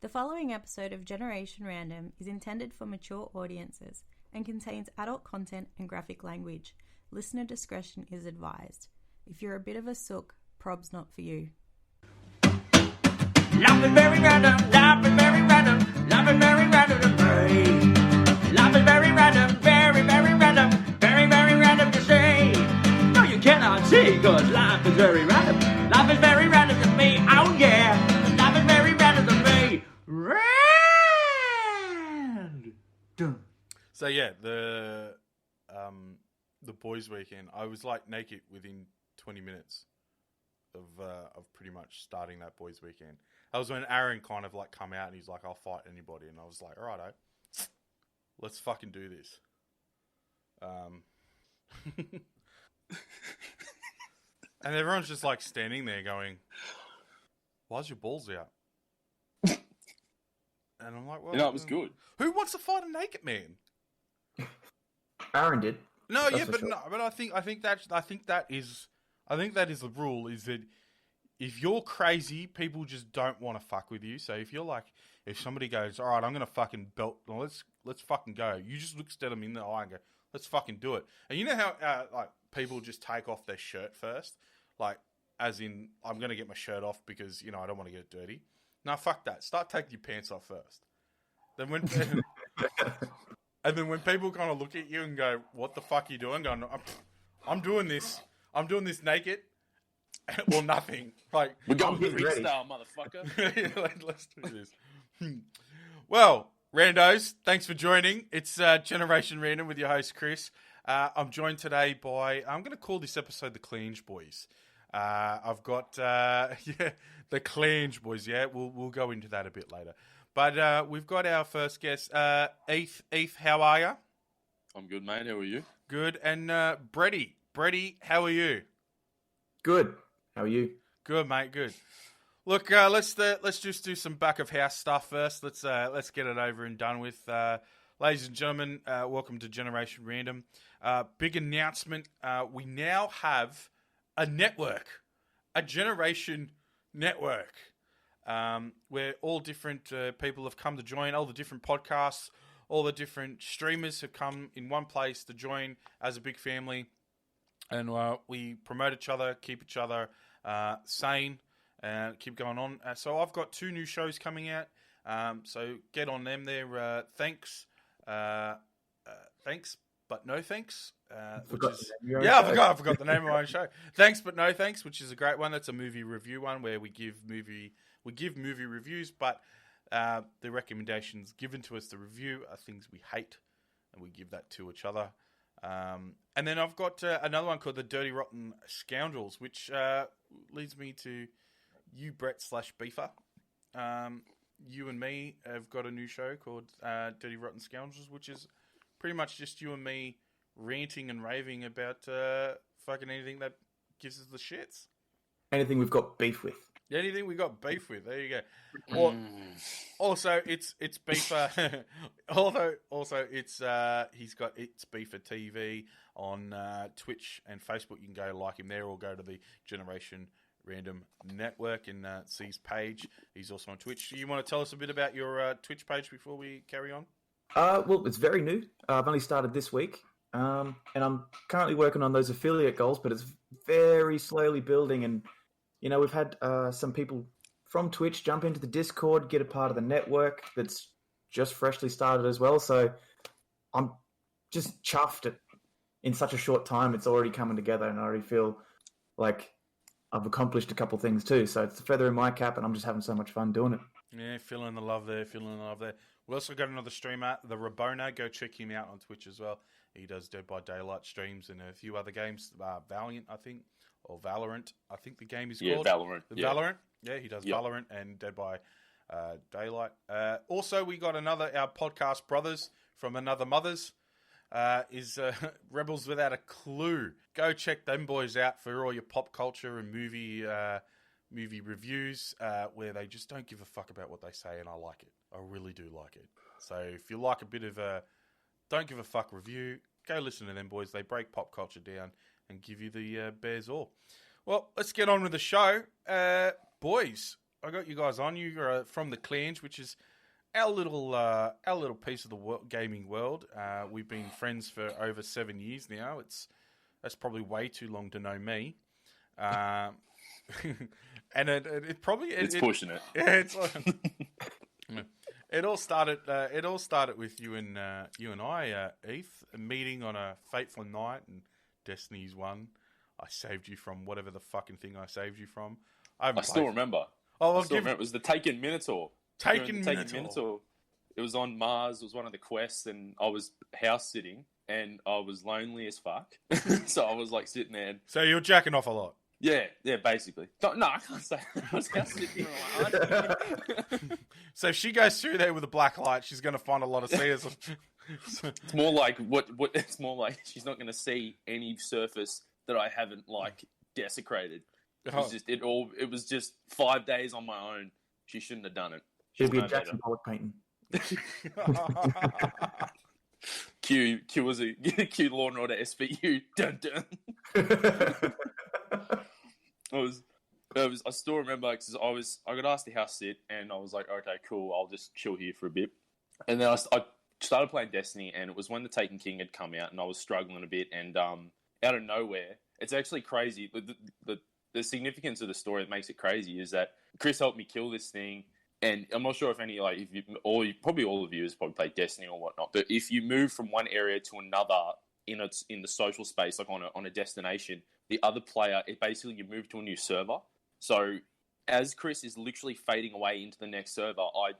The following episode of Generation Random is intended for mature audiences and contains adult content and graphic language. Listener discretion is advised. If you're a bit of a sook, prob's not for you. Life is very random, life is very random, life is very random to say. Life is very random, very, very random, very, very random to say. No, you cannot see, cause life is very random. Life is very random to me, oh yeah. Life is very random to me. Random. So yeah, the boys' weekend, I was like naked within 20 minutes of pretty much starting that boys' weekend. That was when Aaron kind of like come out and he's like, "I'll fight anybody," and I was like, "Alrighto, let's fucking do this." And everyone's just like standing there going, "Why's your balls out?" And I'm like, "Well, it was good. Who wants to fight a naked man?" Aaron did. No, That's yeah, but sure. no, but I think that is the rule. Is that if you're crazy, people just don't want to fuck with you. So if you're like, if somebody goes, "All right, I'm gonna fucking belt, well, let's fucking go," you just look at them in the eye and go, "Let's fucking do it." And you know how like people just take off their shirt first, like as in, I'm gonna get my shirt off because I don't want to get dirty. No, fuck that. Start taking your pants off first. Then when and then when people kind of look at you and go, "What the fuck are you doing?" Going, I'm doing this. I'm doing this naked. Well, nothing. Like We're going getting ready. freestyle, motherfucker. Let's do this. Well, randos, thanks for joining. It's Generation Random with your host Chris. I'm joined today by, I'm going to call this episode the Clange Boys. I've got the Clange Boys. Yeah, we'll go into that a bit later. But we've got our first guest, Eth, how are you? I'm good, mate. How are you? Good. And Breddy, how are you? Good. How are you? Good, mate. Good. Look, let's just do some back of house stuff first. Let's get it over and done with. Ladies and gentlemen, welcome to Generation Random. Big announcement. We now have a network, a Generation Network, where all different people have come to join. All the different podcasts, all the different streamers have come in one place to join as a big family. And we promote each other, keep each other sane, and keep going on. So I've got 2 new shows coming out. So get on them there. Thanks, but no thanks. I forgot the name of my own show. Thanks, but no thanks, which is a great one. That's a movie review one where we give movie reviews, but the recommendations given to us to review are things we hate, and we give that to each other. And then I've got another one called The Dirty Rotten Scoundrels, which leads me to you, Brett /Beefer. You and me have got a new show called Dirty Rotten Scoundrels, which is pretty much just you and me ranting and raving about fucking anything that gives us the shits. Anything we've got beef with. Anything we got beef with. There you go. Or, also, it's Beefer. also, it's he's got It's Beefer TV on Twitch and Facebook. You can go like him there, or go to the Generation Random Network and see his page. He's also on Twitch. Do you want to tell us a bit about your Twitch page before we carry on? Well, it's very new. I've only started this week, and I'm currently working on those affiliate goals, but it's very slowly building. And we've had some people from Twitch jump into the Discord, get a part of the network that's just freshly started as well. So I'm just chuffed in such a short time. It's already coming together, and I already feel like I've accomplished a couple things too. So it's a feather in my cap, and I'm just having so much fun doing it. Yeah, feeling the love there. We also got another streamer, the Rabona. Go check him out on Twitch as well. He does Dead by Daylight streams and a few other games. Valiant, I think. Or Valorant, I think the game is called. Valorant. Valorant. Yeah, he does Valorant and Dead by Daylight. Also, we got our podcast brothers from Another Mothers is Rebels Without a Clue. Go check them boys out for all your pop culture and movie reviews, where they just don't give a fuck about what they say, and I like it. I really do like it. So if you like a bit of a don't give a fuck review, go listen to them boys. They break pop culture down and give you the bears all. Well, let's get on with the show. Boys, got you guys on. You're from the Clans, which is our little piece of the gaming world. We've been friends for over 7 years now. That's probably way too long to know me. And it probably It's pushing it. Yeah, it's like, it all started with you and I, Heath, a meeting on a fateful night, and Destiny's won. I saved you from whatever the fucking thing I saved you from. I still remember. Oh, It was the Taken Minotaur. Taken Minotaur. It was on Mars. It was one of the quests, and I was house sitting, and I was lonely as fuck. So I was like sitting there. So you're jacking off a lot. Yeah, basically. No, I can't say that. I was house sitting. So if she goes through there with a black light, she's going to find a lot of seers. It's more like what? It's more like she's not going to see any surface that I haven't like desecrated. It was just 5 days on my own. She shouldn't have done it. Should be a Jackson Pollock painting. Q was a Q Law and Order SVU. Dun dun. I still remember because I got asked to house sit, and I was like, okay, cool, I'll just chill here for a bit. And then I started playing Destiny, and it was when the Taken King had come out, and I was struggling a bit, and out of nowhere, it's actually crazy. The significance of the story that makes it crazy is that Chris helped me kill this thing, and I'm not sure if any probably all of you has probably played Destiny or whatnot, but if you move from one area to another in the social space, like on a destination, the other player, you move to a new server. So as Chris is literally fading away into the next server, I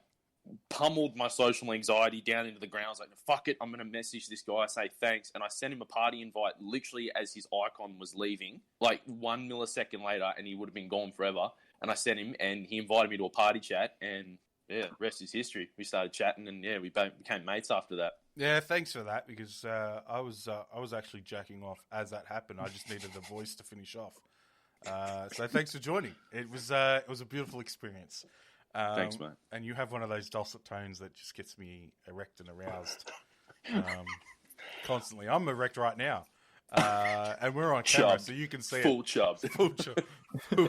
pummeled my social anxiety down into the ground. I was like, fuck it, I'm going to message this guy, say thanks. And I sent him a party invite literally as his icon was leaving, like 1 millisecond later, and he would have been gone forever. And I sent him, and he invited me to a party chat, and yeah, rest is history. We started chatting, and yeah, we became mates after that. Yeah, thanks for that, because I was actually jacking off as that happened. I just needed a voice to finish off. So thanks for joining. It was a beautiful experience. Thanks, mate. And you have one of those dulcet tones that just gets me erect and aroused constantly. I'm erect right now. And we're on camera, so you can see full it. chub. Full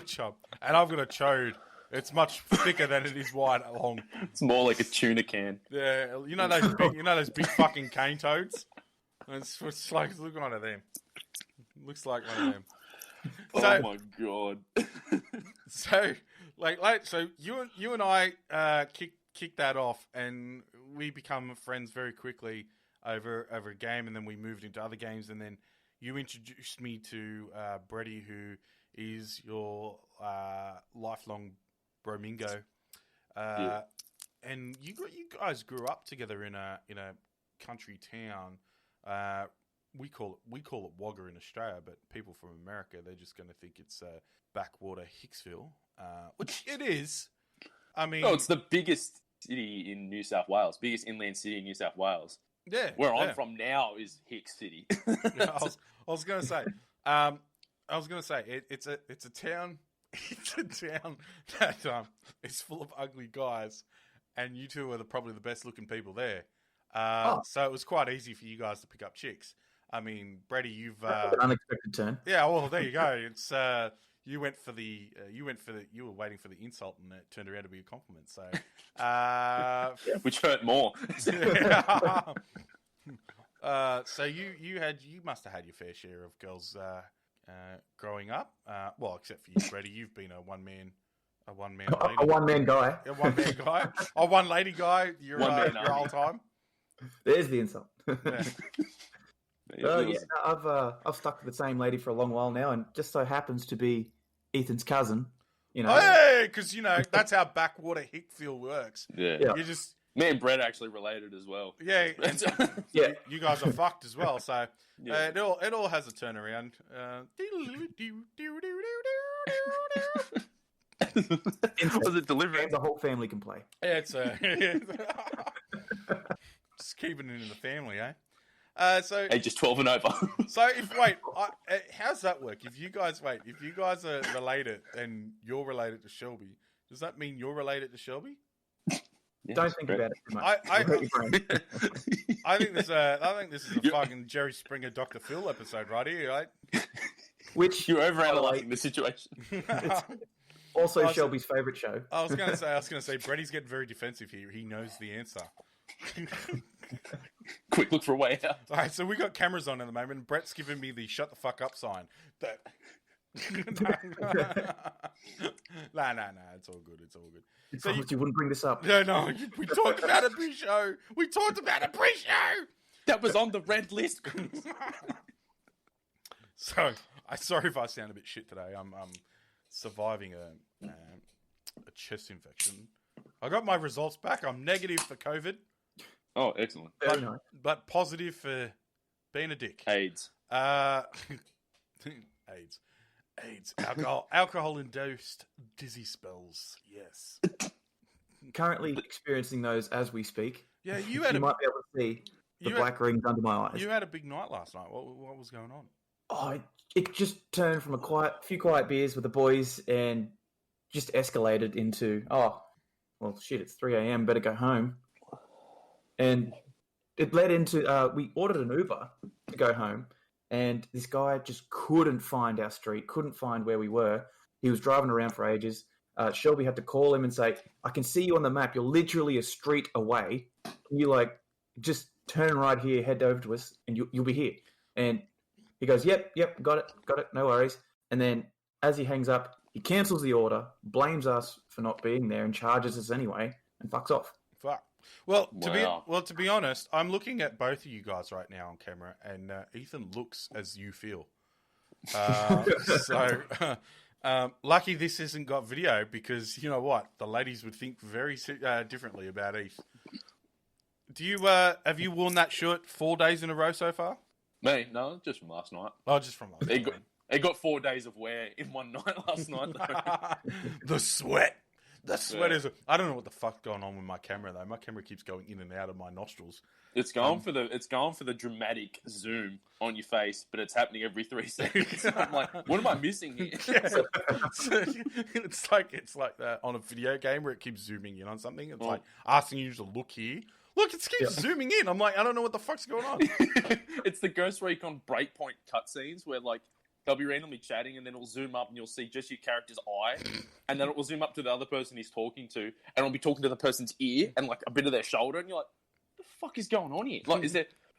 chub. And I've got a chode. It's much thicker than it is wide long. It's more like a tuna can. Yeah, you know those big fucking cane toads? It's like look one of them. Looks like one of them. Oh my god. So you and I kicked that off, and we become friends very quickly over a game, and then we moved into other games, and then you introduced me to Brady, who is your lifelong bromingo, Yeah. and you guys grew up together in a country town. We call it Wagga in Australia, but people from America, they're just going to think it's backwater Hicksville, which it is. I mean, it's the biggest city in New South Wales, biggest inland city in New South Wales. Yeah, where I'm from now is Hicks City. Yeah, I was going to say, it's a town. It's a town that is full of ugly guys, and you two are probably the best looking people there. So it was quite easy for you guys to pick up chicks. I mean, Brady, you've an unexpected turn. Yeah, well, there you go. It's you were waiting for the insult, and it turned around to be a compliment. So, which hurt more. So you must have had your fair share of girls growing up. Well, except for you, Brady. You've been a one man lady. A one man guy. A one man guy. A one lady guy. You're all time. There's the insult. Yeah. I've stuck with the same lady for a long while now, and just so happens to be Ethan's cousin. You know, hey, because that's how backwater Hickfield works. Yeah. You just me and Brett actually related as well. Yeah, yeah. You guys are fucked as well. So it all has a turnaround. Was it delivering? The whole family can play. Yeah, it's just keeping it in the family, eh? So ages 12 and over. So how's that work? If you guys are related and you're related to Shelby, does that mean you're related to Shelby? Yeah, don't think about it too much. I think this is a fucking Jerry Springer Dr. Phil episode right here, right? Which you're overanalyzing the situation. Also, was- Shelby's favourite show. I was going to say, Brady's getting very defensive here. He knows the answer. Quick look for a way out. All right, so we got cameras on at the moment. Brett's giving me the shut the fuck up sign. But nah, it's all good. It's all good. You So promised you wouldn't bring this up. No, we talked about it pre-show. That was on the red list. So, sorry if I sound a bit shit today. I'm surviving a chest infection. I got my results back. I'm negative for COVID, Oh, excellent. Very nice. but positive for being a dick. AIDS. AIDS. Alcohol-induced dizzy spells. Yes. Currently experiencing those as we speak. Yeah, You might be able to see the black rings under my eyes. You had a big night last night. What was going on? Oh, it just turned from few quiet beers with the boys and just escalated into, well, shit, it's 3 a.m., better go home. And it led into, we ordered an Uber to go home, and this guy just couldn't find our street, couldn't find where we were. He was driving around for ages. Shelby had to call him and say, I can see you on the map. You're literally a street away. Can you, just turn right here, head over to us, and you'll be here. And he goes, yep, got it, no worries. And then as he hangs up, he cancels the order, blames us for not being there, and charges us anyway, and fucks off. Fuck. Well, Wow. to be honest, I'm looking at both of you guys right now on camera, and Ethan looks as you feel. So, lucky this hasn't got video, because you know what, the ladies would think very differently about Eth. Do you have you worn that shirt 4 days in a row so far? Me? No, just from last night. Oh, just from last night. It got 4 days of wear in one night last night. The sweat. The sweat is. I don't know what the fuck's going on with my camera though. My camera keeps going in and out of my nostrils. It's going for the dramatic zoom on your face, but it's happening every 3 seconds. I'm like, what am I missing here? So, it's like that on a video game where it keeps zooming in on something. It's like asking you to look here. Look, it keeps zooming in. I'm like, I don't know what the fuck's going on. It's the Ghost Recon Breakpoint cutscenes where they'll be randomly chatting and then it'll zoom up and you'll see just your character's eye, and then it will zoom up to the other person he's talking to, and it'll be talking to the person's ear and a bit of their shoulder, and you're like, what the fuck is going on here?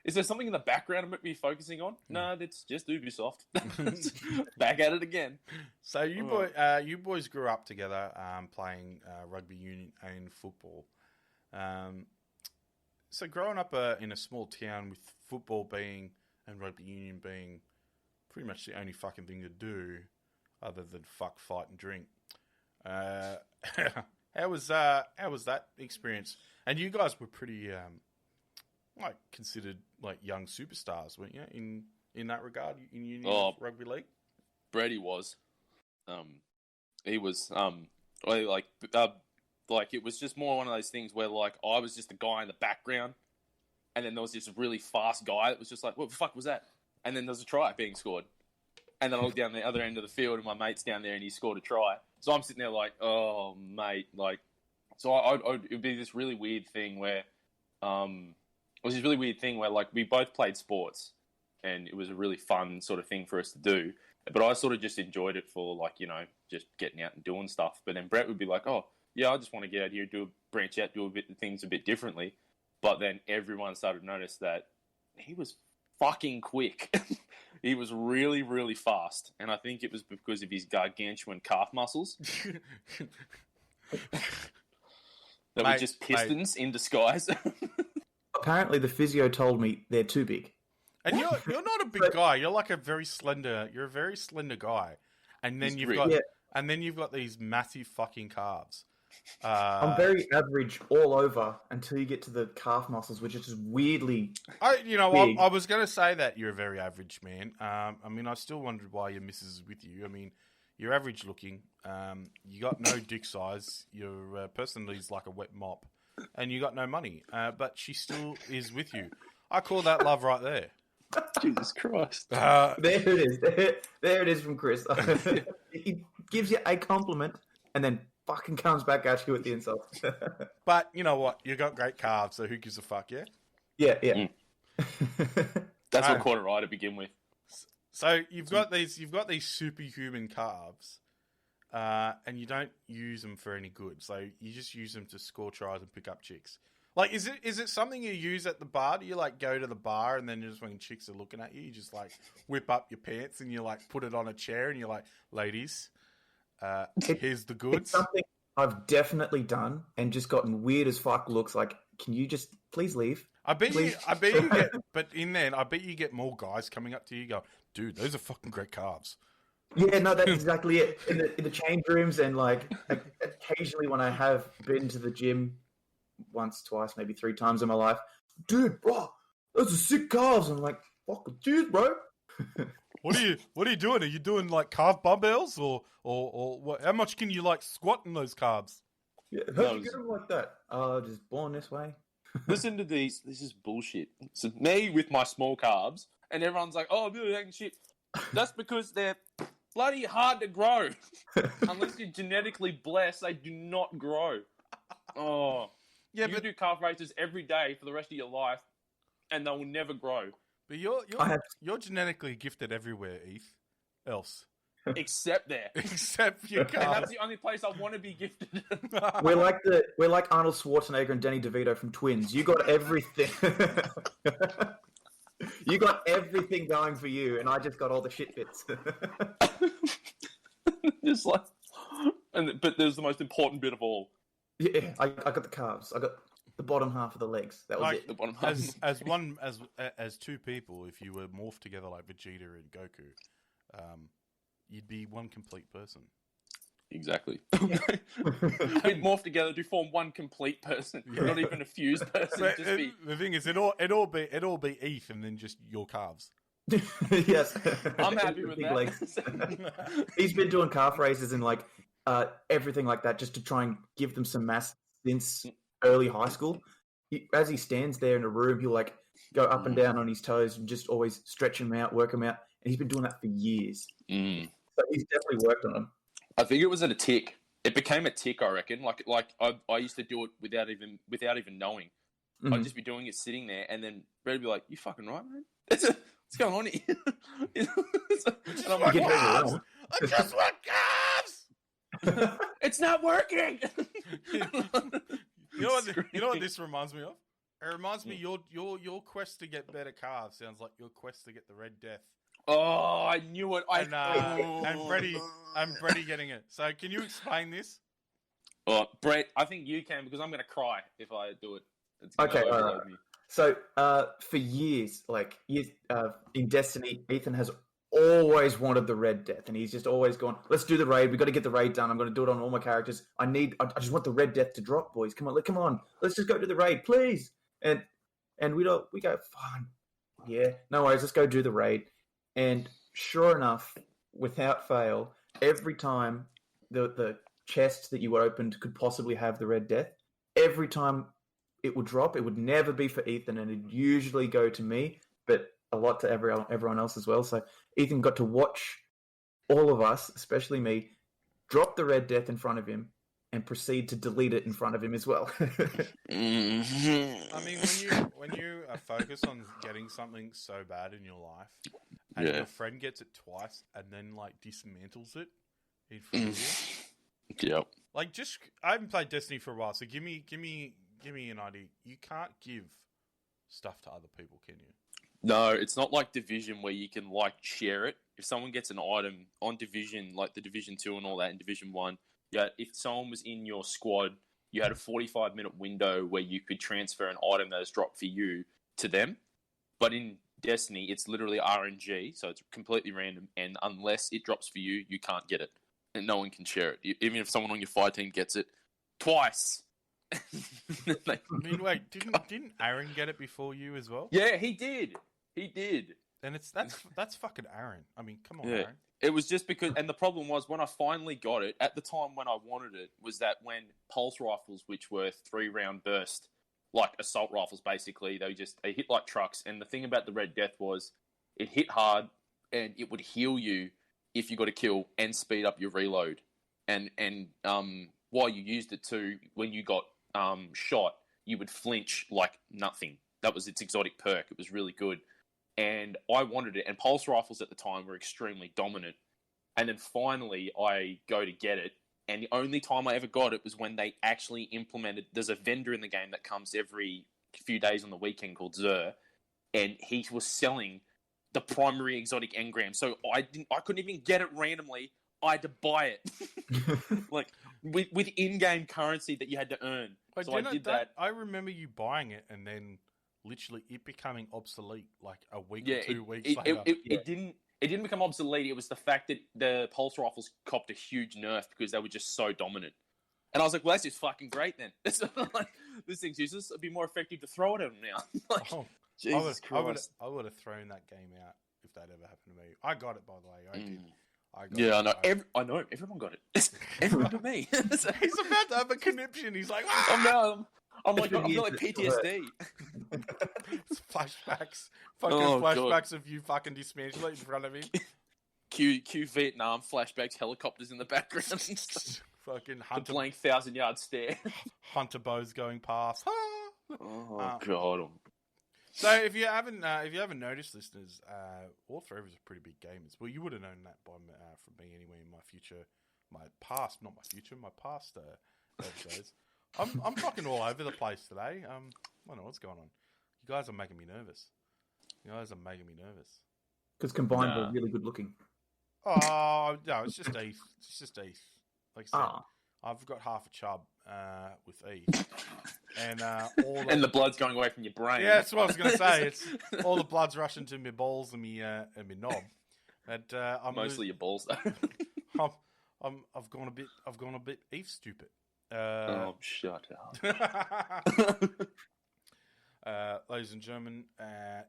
Is there something in the background I'm meant to be focusing on? No, that's just Ubisoft. Back at it again. So you boys grew up together playing rugby union and football. So growing up in a small town with football and rugby union being pretty much the only fucking thing to do other than fuck, fight, and drink. How was that experience? And you guys were pretty considered young superstars, weren't you? In that regard, in union rugby league. Brady was. He was. It was just more one of those things where I was just a guy in the background, and then there was this really fast guy that was just like, what the fuck was that? And then there's a try being scored. And then I look down the other end of the field and my mate's down there and he scored a try. So I'm sitting there like, oh, mate. It'd be this really weird thing where, we both played sports and it was a really fun sort of thing for us to do. But I sort of just enjoyed it for just getting out and doing stuff. But then Brett would be like, oh, yeah, I just want to get out here, branch out, do things a bit differently. But then everyone started to notice that he was fucking quick. He was really, really fast. And I think it was because of his gargantuan calf muscles. That were just pistons in disguise. Apparently the physio told me they're too big. And you're not a big guy. You're a very slender guy. And then you've got these massive fucking calves. I'm very average all over until you get to the calf muscles, which is just weirdly big. I was going to say that you're a very average man. I still wondered why your missus is with you. You're average looking. You got no dick size. Your personality's like a wet mop. And you got no money. But she still is with you. I call that love right there. Jesus Christ. There it is. There it is from Chris. He gives you a compliment and then fucking comes back at you with the insult. But you know what? You got great calves, so who gives a fuck, yeah? Yeah. That's what caught it right to begin with. So you've got these superhuman calves. and you don't use them for any good. So you just use them to score tries and pick up chicks. Like, is it something you use at the bar? Do you like go to the bar and then just when chicks are looking at you, you just like whip up your pants and you like put it on a chair and you're like, ladies, here's the goods. It's something I've definitely done and just gotten weird as fuck looks. Like, can you just please leave? I bet you get, but in there, I bet you get more guys coming up to you, go, dude, those are fucking great calves. Yeah, no, that's exactly it. In the change rooms and like occasionally when I have been to the gym once, twice, maybe 3 times in my life, dude, bro, those are sick calves. I'm like, fucking dude, bro. What are you doing? Are you doing like calf dumbbells or what? How much can you like squat in those calves? Yeah, how'd you get them like that? Just born this way. Listen to these. This is bullshit. So me with my small calves, and everyone's like, "Oh, I'm really taking shit." That's because they're bloody hard to grow. Unless you're genetically blessed, they do not grow. Oh, yeah, you do calf raises every day for the rest of your life, and they will never grow. But you're genetically gifted everywhere, Heath. Else. Except there. Except for your calves. And that's the only place I want to be gifted. We're like Arnold Schwarzenegger and Danny DeVito from Twins. You got everything. You got everything going for you, and I just got all the shit bits. Just like, but there's the most important bit of all. Yeah, I got the calves. I got the bottom half of the legs. That was like, it. The bottom half. As two people, if you were morphed together like Vegeta and Goku, you'd be one complete person. Exactly. We'd morph together to form one complete person, not even a fused person. The thing is, it'll be Heath and then just your calves. Yes, I'm happy with that. He's been doing calf raises and like everything like that just to try and give them some mass since early high school. As he stands there in a room, he'll like go up and down on his toes and just always stretch them out, work them out, and he's been doing that for years. So he's definitely worked on them. I think it was at a tick. It became a tick, I reckon. Like I used to do it without even knowing. Mm-hmm. I'd just be doing it sitting there, and then Brad would be like, "You fucking right, man? What's going on here?" And I'm like, calves! I just want calves! It's not working. You know what this reminds me of? It reminds me your quest to get better calves sounds like your quest to get the Red Death. Oh, I knew it. And Brady getting it. So can you explain this? Oh, Brett, I think you can because I'm going to cry if I do it. It's okay, all right. So for years, in Destiny, Ethan has always wanted the Red Death, and he's just always gone, let's do the raid. We've got to get the raid done. I'm going to do it on all my characters. I just want the Red Death to drop, boys. Come on. Let's just go to the raid, please. And we go, fine. Yeah, no worries. Let's go do the raid. And sure enough, without fail, every time the chest that you opened could possibly have the Red Death, every time it would drop, it would never be for Ethan, and it'd usually go to me, but a lot to everyone else as well. So Ethan got to watch all of us, especially me, drop the Red Death in front of him and proceed to delete it in front of him as well. I mean, when you are focused on getting something so bad in your life, and your friend gets it twice and then like dismantles it in front of you. Yep. Like, I haven't played Destiny for a while, so give me an idea. You can't give stuff to other people, can you? No, it's not like Division where you can like share it. If someone gets an item on Division, like the Division 2 and all that in Division 1, if someone was in your squad, you had a 45-minute window where you could transfer an item that is dropped for you to them. But in Destiny, it's literally RNG, so it's completely random, and unless it drops for you, you can't get it. And no one can share it. Even if someone on your fire team gets it twice. I mean, wait, didn't Aaron get it before you as well? Yeah, he did. And that's fucking Aaron. I mean, come on, yeah. Aaron. It was just because, and the problem was when I finally got it, at the time when I wanted it, was that when pulse rifles, which were 3-round burst, like assault rifles basically, they hit like trucks. And the thing about the Red Death was it hit hard and it would heal you if you got a kill and speed up your reload. And while you used it too, when you got shot, you would flinch like nothing. That was its exotic perk. It was really good. And I wanted it. And pulse rifles at the time were extremely dominant. And then finally, I go to get it. And the only time I ever got it was when they actually implemented. There's a vendor in the game that comes every few days on the weekend called Zer, and he was selling the primary exotic engram. So I couldn't even get it randomly. I had to buy it, like with in-game currency that you had to earn. But so I did that. I remember you buying it and then literally it becoming obsolete like a week or 2 weeks later. It didn't become obsolete. It was the fact that the pulse rifles copped a huge nerf because they were just so dominant. And I was like, well, that's just fucking great then. Like, this thing's useless. It'd be more effective to throw it at them now. Like, Jesus Christ. I would have thrown that game out if that ever happened to me. I got it, by the way. I did. I know. I know. Everyone got it. Everyone but me. He's about to have a conniption. He's like, I'm like PTSD. It's flashbacks. Flashbacks of you fucking dismantling in front of me. Q Vietnam flashbacks, helicopters in the background. Fucking the Hunter. blank 1,000-yard stare. Hunter bows going past. God. So if you haven't noticed, listeners, all three of us are pretty big gamers. Well, you would have known that from me anyway. In my past episodes. I'm fucking all over the place today. I don't know what's going on. You guys are making me nervous. Because combined, we're really good looking. Oh no, it's just Eth. Like I said, I've got half a chub with Eth, and and the blood's going away from your brain. Yeah, that's what I was going to say. It's all the blood's rushing to my balls and my knob. And I'm mostly your balls though. I've gone a bit Eth stupid. Shut up. Ladies and gentlemen,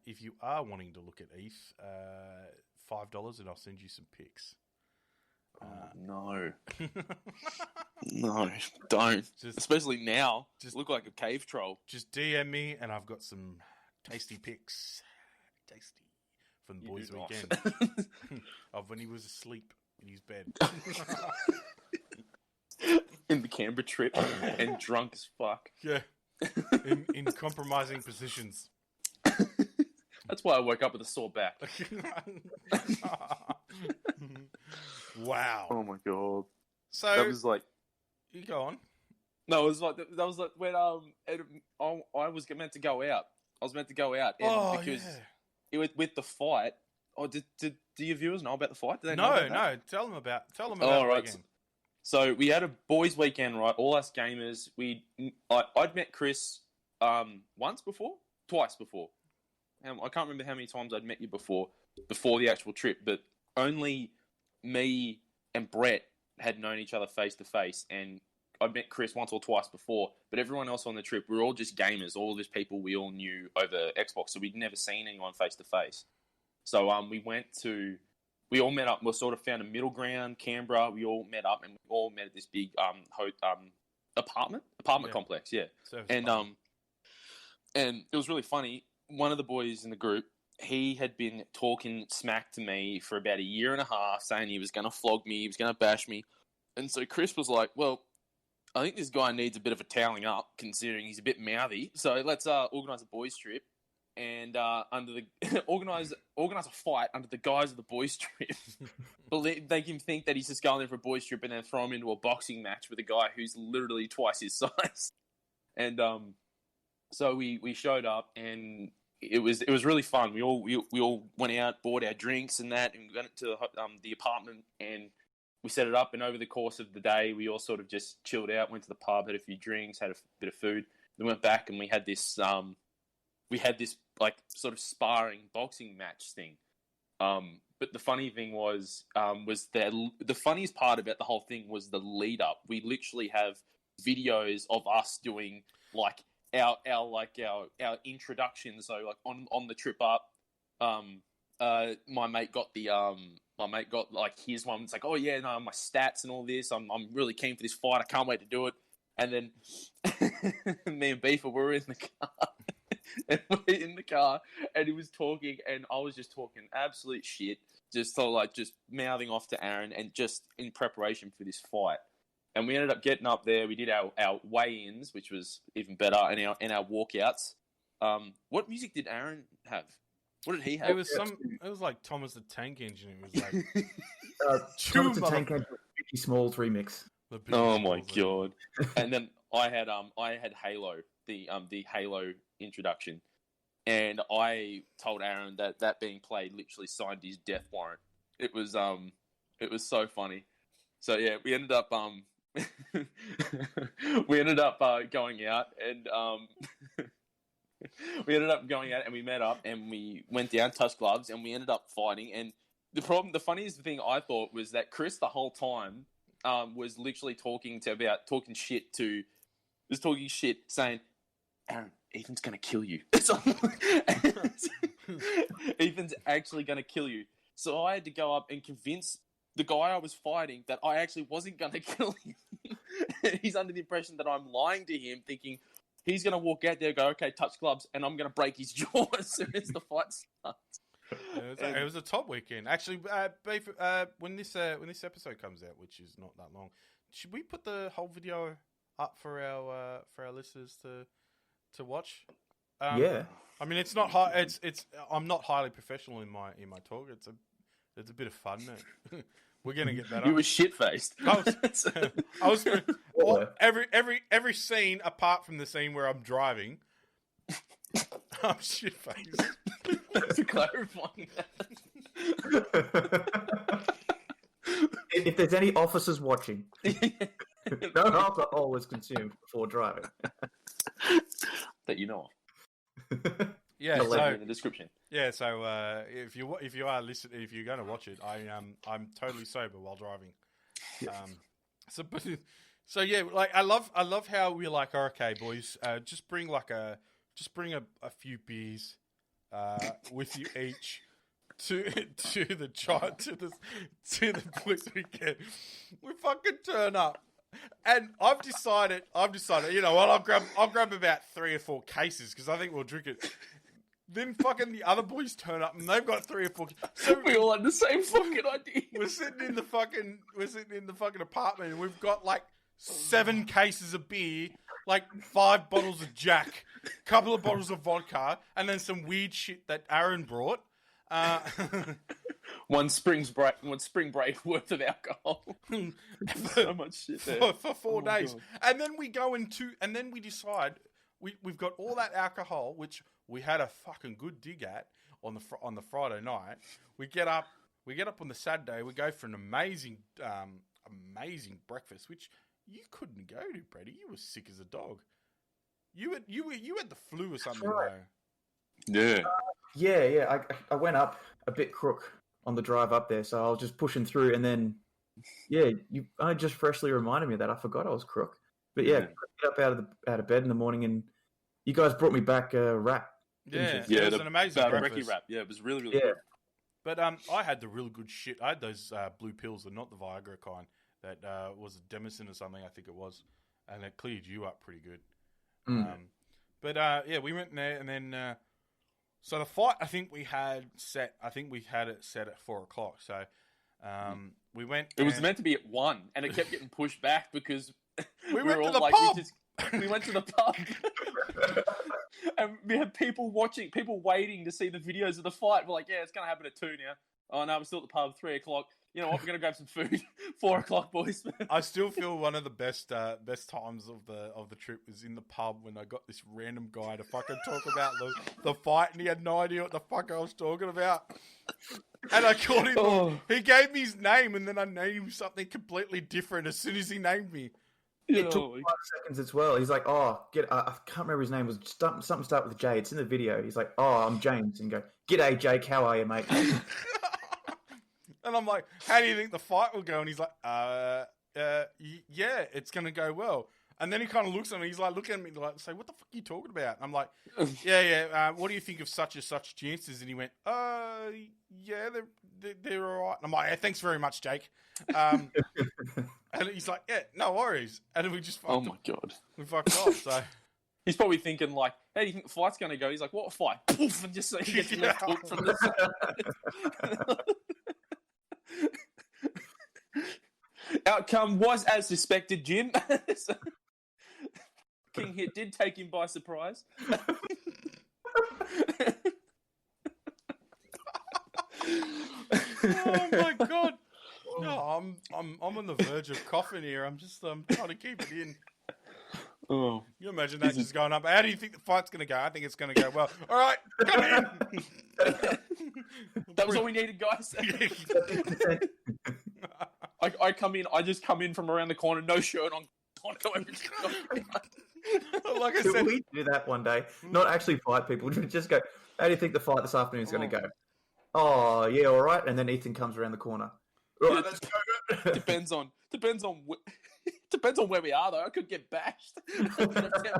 if you are wanting to look at Eth, $5 and I'll send you some pics. No. No, don't. Especially now. Just look like a cave troll. Just DM me and I've got some tasty pics. Tasty. From the boys' weekend. Of when he was asleep in his bed. In the Canberra trip and drunk as fuck. Yeah. In compromising positions. That's why I woke up with a sore back. Wow. Oh my god. So that was like, you go on. No, it was like that was like when I was meant to go out. I was meant to go out, and because it was with the fight. Oh, do your viewers know about the fight? Do they know about that? No. Tell them about it again. So we had a boys' weekend, right? All us gamers. I'd met Chris twice before. I can't remember how many times I'd met you before the actual trip, but only me and Brett had known each other face to face, and I'd met Chris once or twice before, but everyone else on the trip, we were all just gamers, all these people we all knew over Xbox, so we'd never seen anyone face to face. So we all met up, we sort of found a middle ground, Canberra, we all met up, and we all met at this big apartment complex, yeah. And it was really funny. One of the boys in the group, he had been talking smack to me for about a year and a half, saying he was going to flog me, he was going to bash me. And so Chris was like, well, I think this guy needs a bit of a toweling up, considering he's a bit mouthy. So let's organise a boys' trip and organise a fight under the guise of the boys' trip. Make him think that he's just going there for a boys' trip and then throw him into a boxing match with a guy who's literally twice his size. And so we showed up, and it was really fun. We all went out, bought our drinks and that, and we went to the apartment, and we set it up. And over the course of the day, we all sort of just chilled out, went to the pub, had a few drinks, had a bit of food. Then went back, and we had this like sort of sparring boxing match thing. But the funny thing was that the funniest part about the whole thing was the lead up. We literally have videos of us doing like our introduction. So like on the trip up, my mate got like his one. It's like, oh yeah, no, my stats and all this. I'm really keen for this fight. I can't wait to do it. And then me and Beefer were in the car. And we're in the car, and he was talking, and I was just talking absolute shit, just mouthing off to Aaron, and just in preparation for this fight. And we ended up getting up there. We did our weigh-ins, which was even better, and our walkouts. What music did Aaron have? What did he have? It was It was like Thomas the Tank Engine. It was like Thomas the Tank Engine Biggie Smalls remix. Oh my god! And then I had Halo, the Halo introduction, and I told Aaron that being played literally signed his death warrant. It was so funny. So yeah, we ended up going out and we met up and we went down, touched gloves, and we ended up fighting. And the funniest thing I thought was that Chris the whole time was literally talking shit, saying, "Aaron, Ethan's gonna kill you." Ethan's actually gonna kill you. So I had to go up and convince the guy I was fighting that I actually wasn't gonna kill him. He's under the impression that I'm lying to him, thinking he's going to walk out there and go, okay, touch gloves, and I'm going to break his jaw as soon as the fight starts. It was a top weekend. Actually, when this episode comes out, which is not that long, should we put the whole video up for our listeners to watch? Yeah. I mean, it's not high. It's. I'm not highly professional in my talk. It's a bit of fun. We're gonna get better. You were shit faced. I was every scene apart from the scene where I'm driving. I'm shit faced. Thanks for clarifying that. If there's any officers watching, no alcohol was consumed before driving. That you know of. Yeah, so in the description. Yeah, so if you're going to watch it, I'm totally sober while driving. Yes. So yeah, like I love how we're like, okay, boys, just bring a few beers with you each to the place weekend. We fucking turn up. And I've decided, you know what, I'll grab about 3 or 4 cases because I think we'll drink it. Then fucking the other boys turn up and they've got 3 or 4. So we all had the same fucking idea. We're sitting in the fucking apartment and we've got like 7 cases of beer, like 5 bottles of Jack, a couple of bottles of vodka, and then some weird shit that Aaron brought. One spring break worth of alcohol. So much shit there for 4 days, God. And then we go and then we decide we've got all that alcohol, which we had a fucking good dig at on the Friday night. We get up on the Saturday. We go for an amazing breakfast, which you couldn't go to, Brady. You were sick as a dog. You had the flu or something, right. though. Yeah. Yeah. I went up a bit crook on the drive up there, so I was just pushing through, and then I just freshly reminded me that I forgot I was crook. But yeah, get up out of bed in the morning, and you guys brought me back a wrap. Yeah, it was an amazing breakfast. Wrap. Yeah, it was really, really good. But I had the really good shit. I had those blue pills, and not the Viagra kind. That was a Demicin or something, I think it was, and it cleared you up pretty good. We went in there, and then so the fight I think we had it set at 4:00. So we went. It was meant to be at 1, and it kept getting pushed back because we went to the pub. We went to the pub. And we had people waiting to see the videos of the fight. We're like, yeah, it's going to happen at 2 now. Oh, no, we're still at the pub at 3:00. You know what? We're going to grab some food. 4:00, boys. I still feel one of the best times of the trip was in the pub when I got this random guy to fucking talk about the fight, and he had no idea what the fuck I was talking about. And I called him. Oh. He gave me his name, and then I named him something completely different as soon as he named me. It took 5 seconds as well. He's like, I can't remember his name. It was something start with J. It's in the video. He's like, I'm James. And go, g'day, Jake. How are you, mate? And I'm like, how do you think the fight will go? And he's like, yeah, it's going to go well. And then he kind of looks at me. He's like looking at me like, say, what the fuck are you talking about? And I'm like, yeah. What do you think of such and such chances? And he went, yeah, they're all right. And I'm like, yeah, thanks very much, Jake. And he's like, yeah, no worries. And then we just fucked my God. We fucked off, so. He's probably thinking like, how do you think the fight's going to go? He's like, what fight? Poof, and just so he gets left hook from the side. Outcome was as suspected, Jim. King Hit did take him by surprise. Oh my god! No, I'm on the verge of coughing here. I'm trying to keep it in. Oh, You imagine that just going up. How do you think the fight's going to go? I think it's going to go well. All right, come in. that was all we needed, guys. I come in. I just come in from around the corner, no shirt on. Like I Could said, we do that one day? Not actually fight people. Just go, how do you think the fight this afternoon is going to go? Oh, yeah, all right. And then Ethan comes around the corner. Right, let's go. depends on where we are though. I could get bashed. 10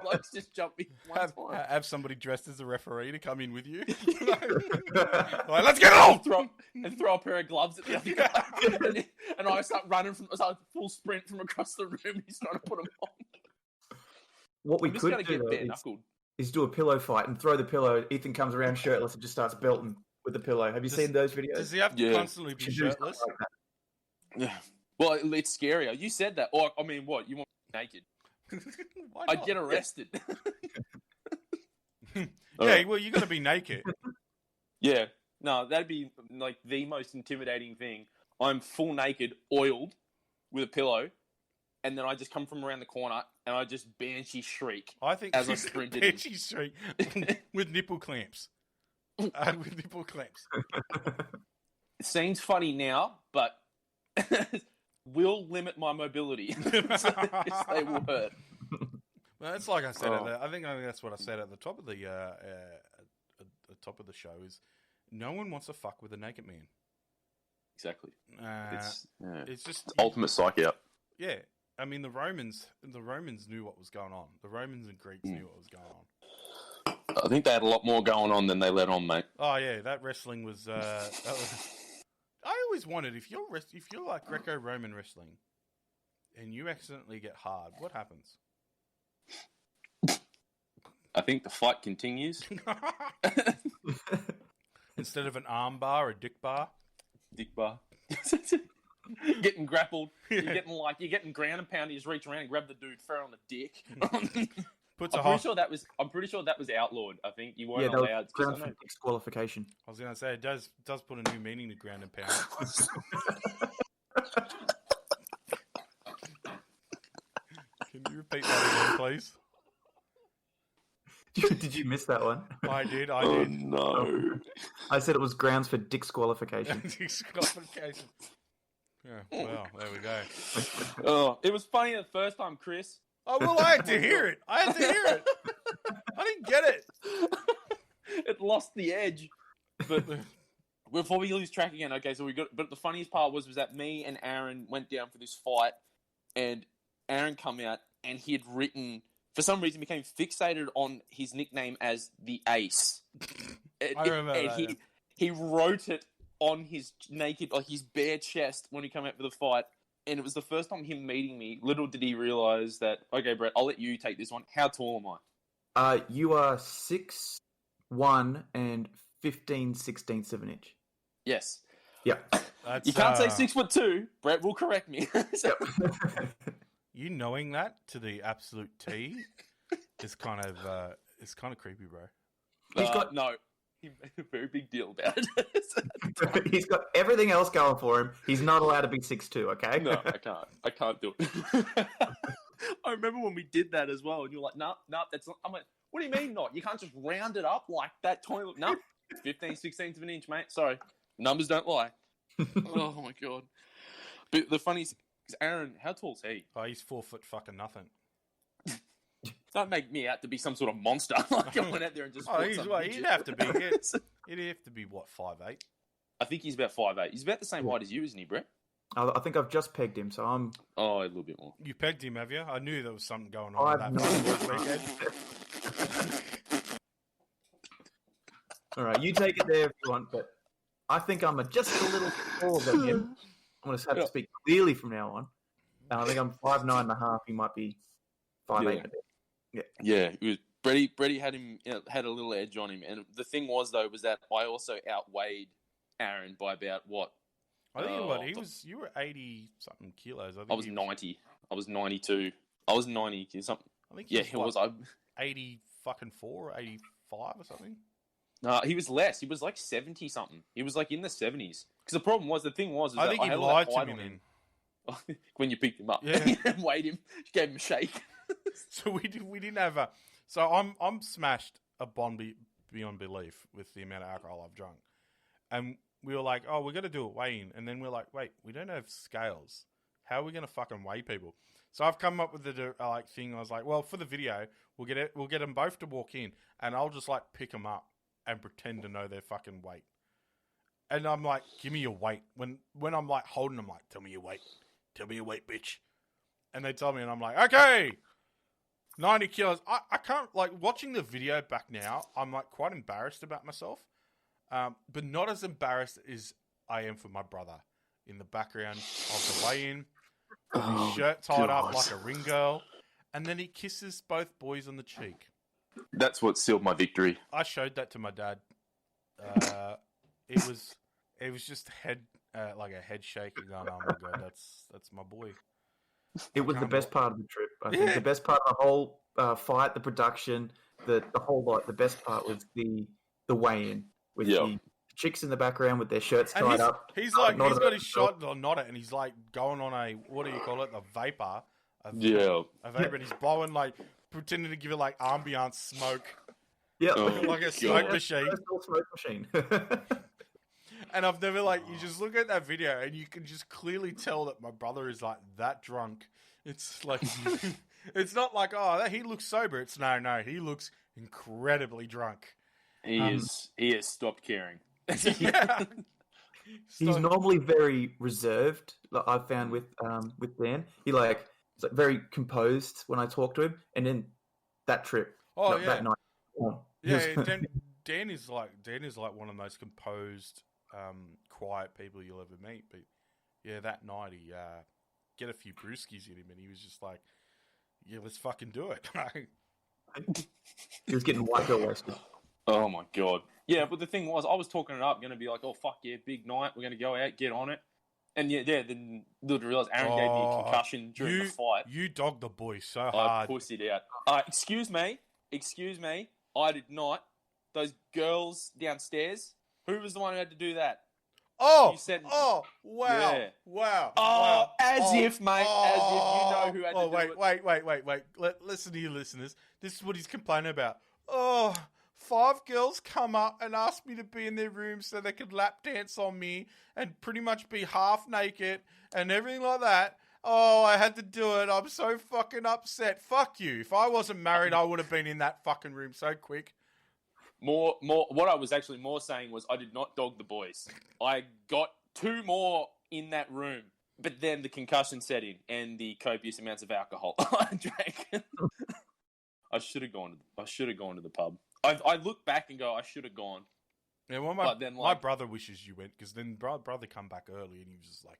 blokes just jump me. have somebody dressed as a referee to come in with you. Like, let's get on. Throw a pair of gloves at the other guy, and I start running full sprint from across the room. He's trying to put them on. What we I'm just could gonna do get bare though, knuckled. is do a pillow fight and throw the pillow. Ethan comes around shirtless and just starts belting with the pillow. Have you seen those videos? Does he have to constantly be Should do shirtless? something like that. Yeah. Well, it's scarier. You said that. Or I mean, what? You want me naked? Why I'd not? get arrested. Yeah, well, you're going to be naked. Yeah. No, that'd be like the most intimidating thing. I'm full naked, oiled, with a pillow, and then I just come from around the corner and I just banshee shriek. I think as I sprinted in. Banshee Street with nipple clamps. With nipple clamps. It seems funny now, but will limit my mobility. They will hurt. Well, that's like I said. I think that's what I said at the top of the show. Is no one wants to fuck with a naked man. Exactly. It's just ultimate psych out. Yeah, I mean the Romans knew what was going on. The Romans and Greeks knew what was going on. I think they had a lot more going on than they let on, mate. Oh yeah, that wrestling was. I always wondered if you're like Greco-Roman wrestling, and you accidentally get hard, what happens? I think the fight continues. Instead of an arm bar, a dick bar. Dick bar. Getting grappled. You're getting ground and pound. You just reach around and grab the dude, throw on the dick. I'm pretty sure that was outlawed. I think you weren't allowed. Ground for disqualification. I was going to say it does put a new meaning to ground and pound. Can you repeat that again, please? Did you miss that one? I did. Oh no! I said it was grounds for disqualification. Disqualification. Yeah. Well, there we go. Oh, it was funny the first time, Chris. Oh, well, I had to hear it. I didn't get it. It lost the edge. But before we lose track again, okay, so but the funniest part was that me and Aaron went down for this fight, and Aaron come out, and he had written, for some reason, became fixated on his nickname as the Ace. I remember that. He wrote it on his naked, like his bare chest when he came out for the fight. And it was the first time him meeting me. Little did he realize that, okay, Brett, I'll let you take this one. How tall am I? You are 6'1" and 15/16 of an inch. Yes. Yeah. You can't say 6'2". Brett will correct me. You knowing that to the absolute T is kind of creepy, bro. No. He made a very big deal about it. He's got everything else going for him. He's not allowed to be 6'2", okay? No, I can't do it. I remember when we did that as well, and you're like, no, that's not. I'm like, what do you mean not? You can't just round it up like that. No, 15/16 of an inch, mate. Sorry. Numbers don't lie. Oh, my God. But the funniest is, Aaron, how tall is he? Oh, he's 4 foot fucking nothing. Don't make me out to be some sort of monster. Like I went out there and just. Oh, he'd have to be. He'd have to be what, 5'8"? I think he's about 5'8". He's about the same height as you, isn't he, Brett? I think I've just pegged him, so I'm. Oh, a little bit more. You pegged him, have you? I knew there was something going on with that weekend. All right, you take it there if you want, but I think I'm just a little taller than him. I'm going to have to speak clearly from now on. I think I'm 5'9.5". He might be 5'8" a bit. Yeah, it was Brady had him had a little edge on him, and the thing was that I also outweighed Aaron by about what? I think you were 80 something kilos. I was 90. I was 92. I was 90 something. I think he was 80 fucking 4 or 85 or something. No, he was less. He was like 70 something. He was like in the 70s. Because the problem was, the thing was, is I that think I he had all lied that to height me on then. him. When you picked him up, Yeah. and weighed him, gave him a shake. So we didn't have a. So I'm smashed beyond belief with the amount of alcohol I've drunk, and we were like, oh, we're gonna do a weigh-in, and then we're like, wait, we don't have scales. How are we gonna fucking weigh people? So I've come up with the thing. I was like, well, for the video, we'll get them both to walk in, and I'll just like pick them up and pretend to know their fucking weight. And I'm like, give me your weight. When I'm like holding them, like, tell me your weight. Tell me your weight, bitch. And they tell me, and I'm like, okay, 90 kilos. I can't, like, watching the video back now, I'm like quite embarrassed about myself. But not as embarrassed as I am for my brother in the background of the weigh-in. With his shirt tied up like a ring girl. And then he kisses both boys on the cheek. That's what sealed my victory. I showed that to my dad. It was just like a head shake and going, oh my god, that's my boy. It was the best part of the trip. I think the best part of the whole fight, the production, the whole lot. The best part was the weigh-in with the chicks in the background with their shirts tied up. He's like, he's got his shot or not it, and he's like going on a, what do you call it, a vapor. A vapor, and he's blowing, like, pretending to give it like ambiance smoke. Yeah, like a smoke machine. Smoke machine. And I've never, like, you just look at that video and you can just clearly tell that my brother is like that drunk. It's like, it's not like, oh, he looks sober. It's no, he looks incredibly drunk. He has stopped caring. Yeah. He's normally very reserved. Like I've found with Dan, he's like very composed when I talk to him. And then that trip, that night, Dan is like one of the most composed, quiet people you'll ever meet. But yeah, that night he get a few brewskis in him, and he was just like, "Yeah, let's fucking do it." He was getting white girl wasted. Oh my god. Yeah, but the thing was, I was talking it up, going to be like, oh fuck yeah, big night, we're going to go out, get on it. And then little to realise Aaron gave me a concussion during the fight. You dogged the boy so I hard. pussied out. Excuse me, I did not. Those girls downstairs, who was the one who had to do that? Wow. Yeah. Wow. As if, mate, as if you know who had to do it. Wait. Listen to you listeners. This is what he's complaining about. Oh, 5 girls come up and ask me to be in their room so they could lap dance on me and pretty much be half naked and everything like that. Oh, I had to do it. I'm so fucking upset. Fuck you. If I wasn't married, I would have been in that fucking room so quick. More. What I was actually more saying was I did not dog the boys. I got 2 more in that room, but then the concussion set in and the copious amounts of alcohol I drank. I should have gone to the pub. I look back and go, I should have gone. Yeah, well, my brother wishes you went, because then brother come back early and he was just like,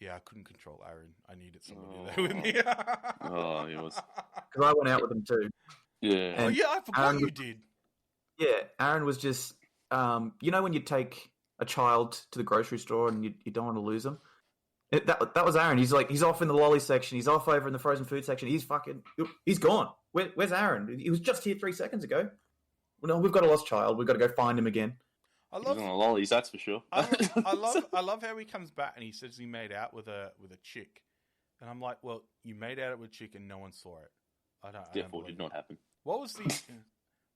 yeah, I couldn't control Aaron. I needed somebody there with me. He was. Because I went out with him too. Yeah. And I forgot you did. Yeah, Aaron was just, you know when you take a child to the grocery store and you don't want to lose them? That was Aaron. He's off in the lolly section. He's off over in the frozen food section. He's gone. Where's Aaron? He was just here 3 seconds ago. Well, no, we've got a lost child. We've got to go find him again. He's on the lollies, that's for sure. I love how he comes back and he says he made out with a chick, and I'm like, well, you made out with a chick and no one saw it. Therefore, did not happen. What was the?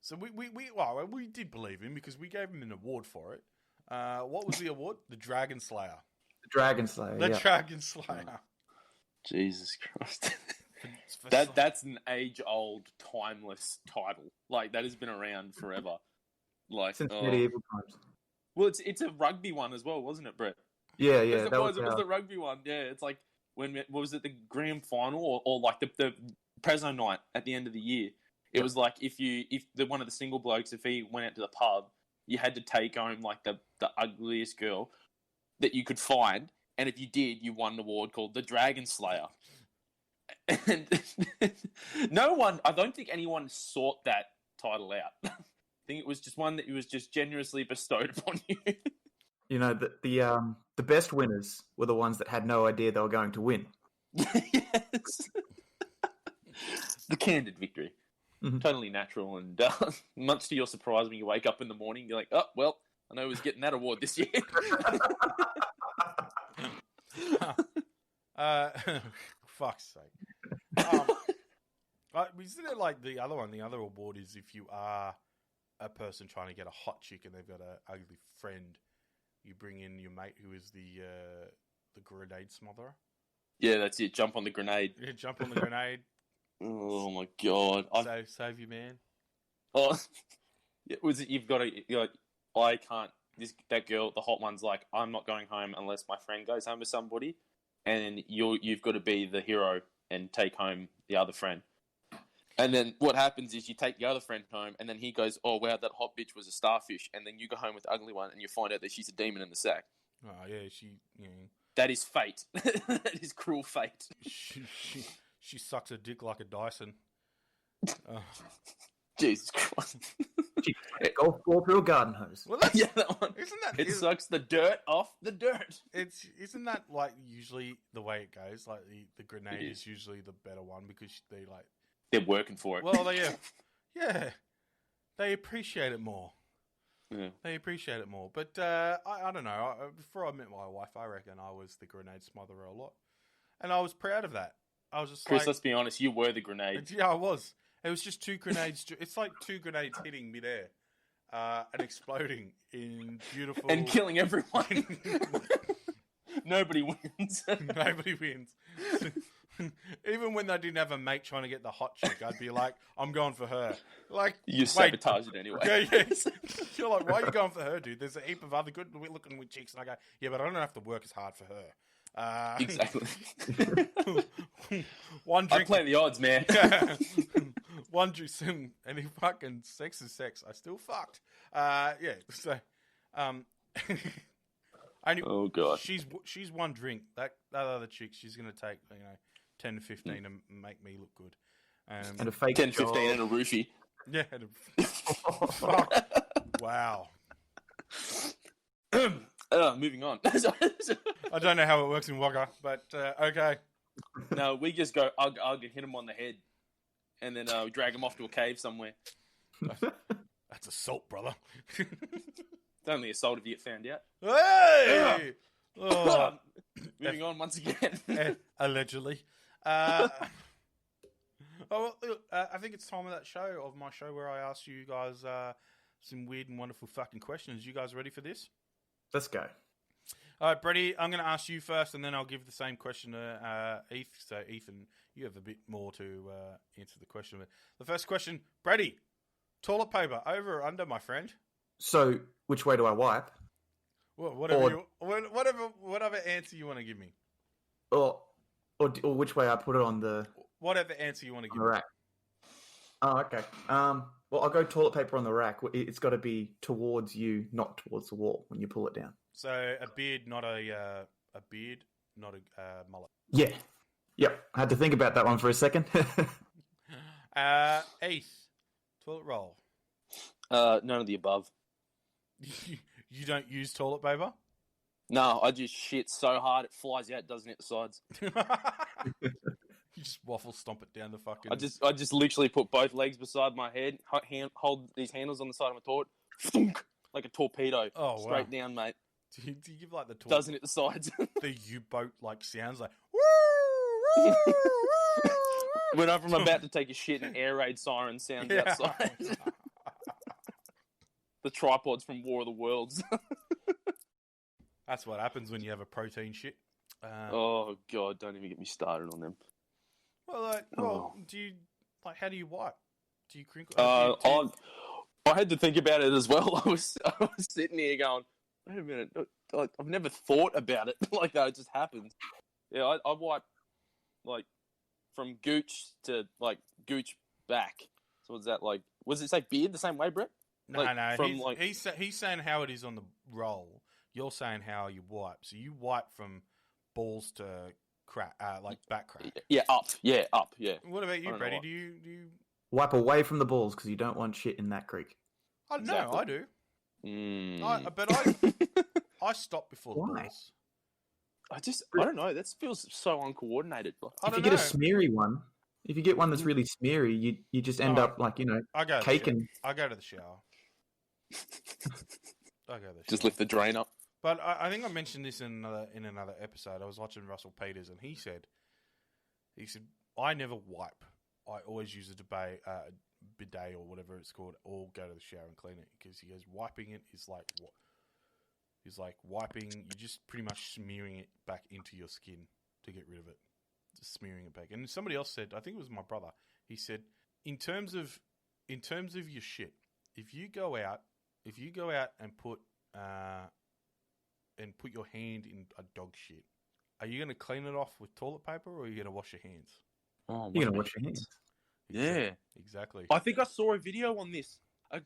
So we did believe him because we gave him an award for it. What was the award? The Dragon Slayer. The Dragon Slayer. Dragon Slayer. Jesus Christ. That's an age-old, timeless title. Like, that has been around forever. Like, since medieval times. Well, it's a rugby one as well, wasn't it, Brett? Yeah. It was the rugby one. Yeah, it's like what was it, the grand final or like the Prezzo night at the end of the year? It was like if one of the single blokes, if he went out to the pub, you had to take home like the ugliest girl that you could find, and if you did, you won an award called the Dragon Slayer. And I don't think anyone sought that title out. I think it was just one that was just generously bestowed upon you. You know, the best winners were the ones that had no idea they were going to win. Yes. The candid victory. Mm-hmm. Totally natural, and much to your surprise when you wake up in the morning, you're like, oh, well, I know he was getting that award this year. Fuck's sake. Isn't it like the other one? The other award is if you are a person trying to get a hot chick and they've got an ugly friend, you bring in your mate who is the grenade smotherer. Yeah, that's it. Jump on the grenade. Yeah, jump on the grenade. Oh my god! Save your man. Oh, was it? You've got to. You're like, I can't. That girl, the hot one's like, I'm not going home unless my friend goes home with somebody, and you've got to be the hero and take home the other friend. And then what happens is you take the other friend home, and then he goes, "Oh wow, that hot bitch was a starfish," and then you go home with the ugly one, and you find out that she's a demon in the sack. Oh yeah, she. Yeah. That is fate. That is cruel fate. She sucks her dick like a Dyson. Jesus Christ. Golf ball through a garden hose. Well, that's, Yeah, that one. Isn't that? It sucks the dirt off the dirt. Isn't that like usually the way it goes? Like the grenade is usually the better one because they're working for it. Well, they appreciate it more. Yeah. They appreciate it more. But I don't know. Before I met my wife, I reckon I was the grenade smotherer a lot, and I was proud of that. I was just Chris, let's be honest. You were the grenade. Yeah, I was. It was just two grenades. It's like two grenades hitting midair and exploding in beautiful... And killing everyone. Nobody wins. Nobody wins. Even when they didn't have a mate trying to get the hot chick, I'd be like, I'm going for her. Like, You sabotage it anyway. Yeah. You're like, why are you going for her, dude? There's a heap of other good-looking chicks. And I go, yeah, but I don't have to work as hard for her. Exactly. One drink. I play the odds, man. One drink, and if fucking sex is sex, I still fucked. Yeah. So, oh god. She's one drink. That other chick, she's gonna take 10 to 15 and make me look good. And a fake 10, 15 and a roofie. Yeah. Fuck. Wow. Moving on. I don't know how it works in Wagga, but okay. No, we just go ugh and hit him on the head, and then we drag him off to a cave somewhere. That's assault, brother. It's only assault if you get found out. Hey! Oh. Moving on once again. Allegedly. I think it's time of my show where I ask you guys some weird and wonderful fucking questions. You guys ready for this? Let's go. All right, Brady, I'm going to ask you first, and then I'll give the same question to Heath. So, Ethan, you have a bit more to answer the question with. The first question, Brady, toilet paper, over or under, my friend? So, which way do I wipe? Well, whatever answer you want to give me. Or which way I put it on the... Whatever answer you want to give me. Rack. Oh, okay. Well, I'll go toilet paper on the rack. It's got to be towards you, not towards the wall when you pull it down. So a beard, not a mullet. Yeah. Yep. I had to think about that one for a second. Ace, toilet roll. None of the above. You don't use toilet paper? No, I just shit so hard it flies out, doesn't hit the sides. You just waffle stomp it down the fucking... I just literally put both legs beside my head, hold these handles on the side of my toilet, like a torpedo. Oh, straight down, mate. Do you give like the toilet... Doesn't hit the sides. The U-boat like sounds like... Whenever I'm about to take a shit, an air raid siren sounds outside. The tripods from War of the Worlds. That's what happens when you have a protein shit. Oh god, don't even get me started on them. Well, do you how do you wipe? Do you crinkle? I had to think about it as well. I was sitting here going, wait a minute, I've never thought about it like that. It just happens. Yeah, I wipe like from gooch to like gooch back. So what's that like? Was it say beard the same way, Brett? No. He's saying how it is on the roll. You're saying how you wipe. So you wipe from balls to crack, like back crack. Yeah, up. Yeah, up. Yeah. What about you, Brady? Do you wipe away from the balls because you don't want shit in that creek? I don't know. I do. I stop before the balls. I don't know. That feels so uncoordinated. If you get a smeary one, if you get one that's really smeary, you just end up like I go caking. I go to the shower. I go the Just shower. lift the drain up. But I think I mentioned this in another episode. I was watching Russell Peters, and he said, I never wipe. I always use a bidet or whatever it's called, or go to the shower and clean it. Because he goes, wiping it is like what? He's like wiping. You're just pretty much smearing it back into your skin to get rid of it. Just smearing it back. And somebody else said, I think it was my brother. He said, in terms of your shit, if you go out and put your hand in a dog shit, are you going to clean it off with toilet paper, or are you going to wash your hands? Oh, You're gonna wash your hands. Yeah, exactly. I think I saw a video on this. I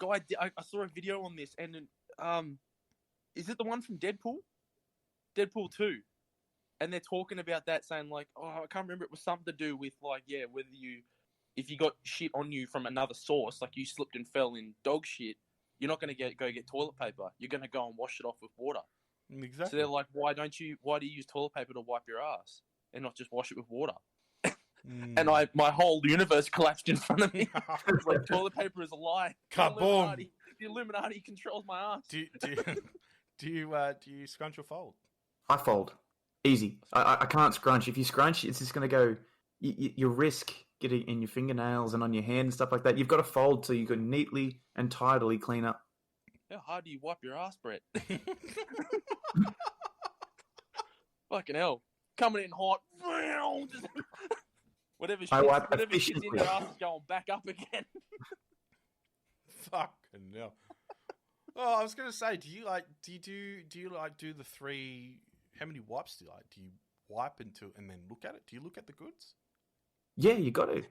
saw a video on this, and is it the one from Deadpool? Deadpool 2. And they're talking about that, saying like, oh, I can't remember. It was something to do with like, yeah, if you got shit on you from another source, like you slipped and fell in dog shit, you're not going to go get toilet paper. You're going to go and wash it off with water. Exactly. So they're like, why do you use toilet paper to wipe your ass and not just wash it with water? And my whole universe collapsed in front of me. It's like, toilet paper is a lie. Kaboom! The Illuminati controls my ass. Do you scrunch or fold? I fold. Easy. I can't scrunch. If you scrunch, it's just going to go... You risk getting in your fingernails and on your hand and stuff like that. You've got to fold so you can neatly and tidily clean up. How hard do you wipe your ass, Brett? Fucking hell. Coming in hot. Whatever shit's in your ass is going back up again. Fucking hell. Oh, I was gonna say, do you do the three? How many wipes do you like? Do you wipe and then look at it? Do you look at the goods? Yeah, you got to.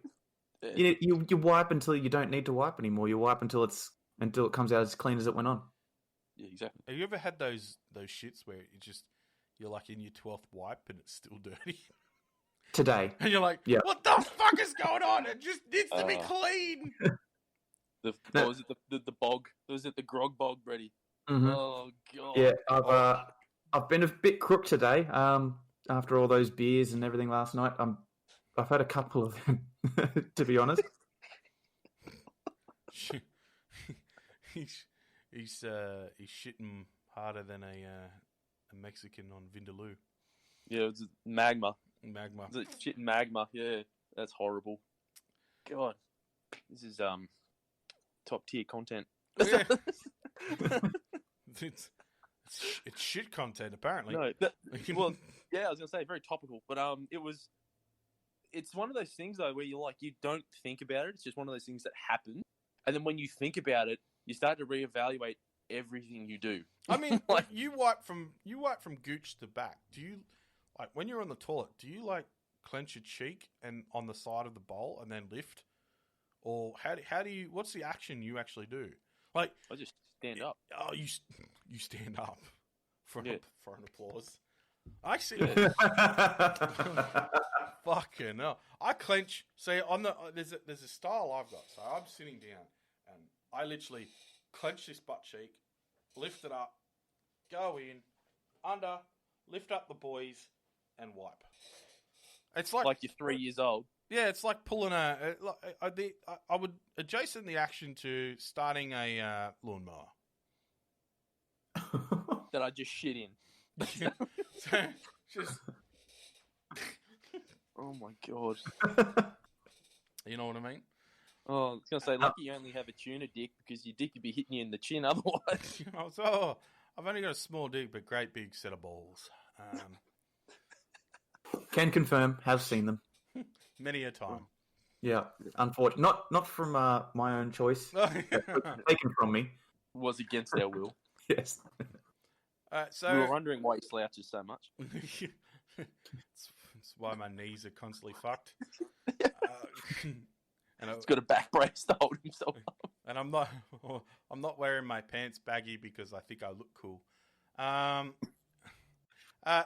Yeah. You wipe until you don't need to wipe anymore. You wipe until it comes out as clean as it went on. Yeah, exactly. Have you ever had those shits where you're like in your 12th wipe and it's still dirty? Today. And you're like, yeah. What the fuck is going on? It just needs to be clean. Was it the bog? Was it the grog bog, Brady? Mm-hmm. Oh god. Yeah, I've been a bit crook today. After all those beers and everything last night, I've had a couple of them, to be honest. He's shitting harder than a Mexican on Vindaloo. Yeah, it was magma. Magma. Is it shit magma? Yeah, that's horrible. God, this is top tier content. Yeah. it's shit content apparently. No, well, yeah, I was gonna say very topical, but it's one of those things though where you don't think about it. It's just one of those things that happen, and then when you think about it, you start to reevaluate everything you do. I mean, like you wipe from gooch to back. Do you like when you're on the toilet? Do you like clench your cheek and on the side of the bowl and then lift, or how do you? What's the action you actually do? Like I just stand up. Oh, you stand up for an applause. I see. Yeah. Fucking hell! I clench. See, there's a style I've got. So I'm sitting down and I literally clench this butt cheek, lift it up, go in, under, lift up the boys, and wipe. It's like you're 3 years old. Yeah, it's like pulling I would adjacent the action to starting a lawnmower. That I just shit in. So, just... Oh my god. You know what I mean? Oh, I was going to say, lucky you only have a tuna dick because your dick would be hitting you in the chin otherwise. So, I've only got a small dick, but great big set of balls. Can confirm, have seen them. Many a time. Yeah, unfortunately. Not from my own choice. Taken from me. Was against our will. Yes. So we were wondering why he slouches so much. It's why my knees are constantly fucked. And he's got a back brace to hold himself up. And I'm not wearing my pants baggy because I think I look cool.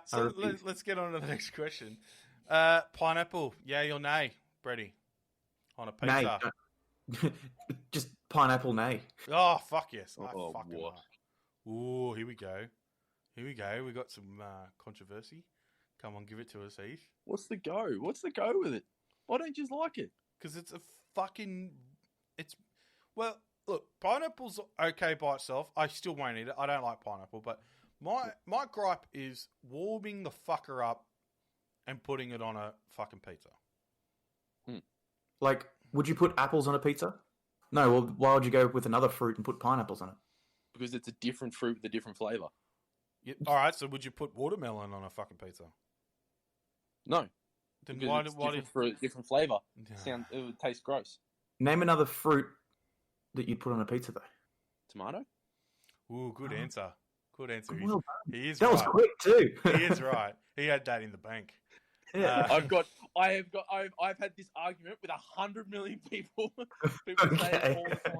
So let's get on to the next question. Pineapple, yay or nay, Brady, on a pizza? Nay. Just pineapple, nay. Oh, fuck yes. Oh, fucking what? Ooh, here we go. We got some controversy. Come on, give it to us, Heath. What's the go? What's the go with it? Why don't you just like it? Because it's a fucking... Well, look, pineapple's okay by itself. I still won't eat it. I don't like pineapple, but my gripe is warming the fucker up and putting it on a fucking pizza. Like, would you put apples on a pizza? No, well, why would you go with another fruit and put pineapples on it? Because it's a different fruit with a different flavour. Yeah, all right, so would you put watermelon on a fucking pizza? No. Then Because why it's do different fruit, different flavour. Yeah. It would taste gross. Name another fruit that you'd put on a pizza, though. Tomato? Ooh, good answer. Good answer. Well, He is that right. was quick, too. He is right. He had that in the bank. Yeah. I've had this argument with 100 million people. People say it all the time.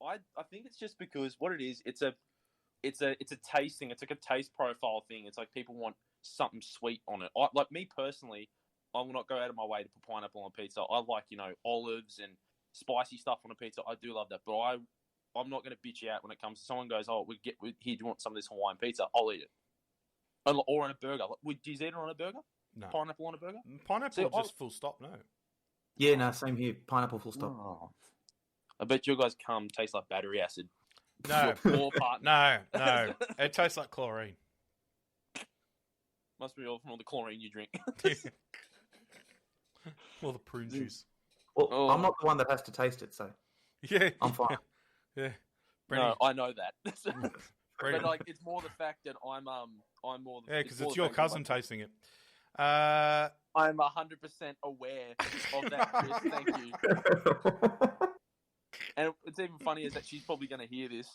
I think it's just because what it is, it's a taste thing. It's like a taste profile thing. It's like people want something sweet on it. Like me personally, I will not go out of my way to put pineapple on pizza. I like, olives and spicy stuff on a pizza. I do love that, but I'm not going to bitch out when it comes to someone goes, oh, here, do you want some of this Hawaiian pizza? I'll eat it. Or on a burger. Like, do you eat it on a burger? No. Pineapple on a burger? Pineapple just full stop, no. Yeah, no, same here. Pineapple full stop. Oh. I bet your guys' cum tastes like battery acid. No. Your poor partner. No. It tastes like chlorine. Must be all from all the chlorine you drink. Or the prune juice. Well, I'm not the one that has to taste it, so Yeah. I'm fine. Yeah. No, I know that. Brenny. But it's more the fact that I'm more. Yeah, because it's your cousin tasting it. I'm 100% aware of that, Chris. Thank you. And it's even funny is that she's probably going to hear this.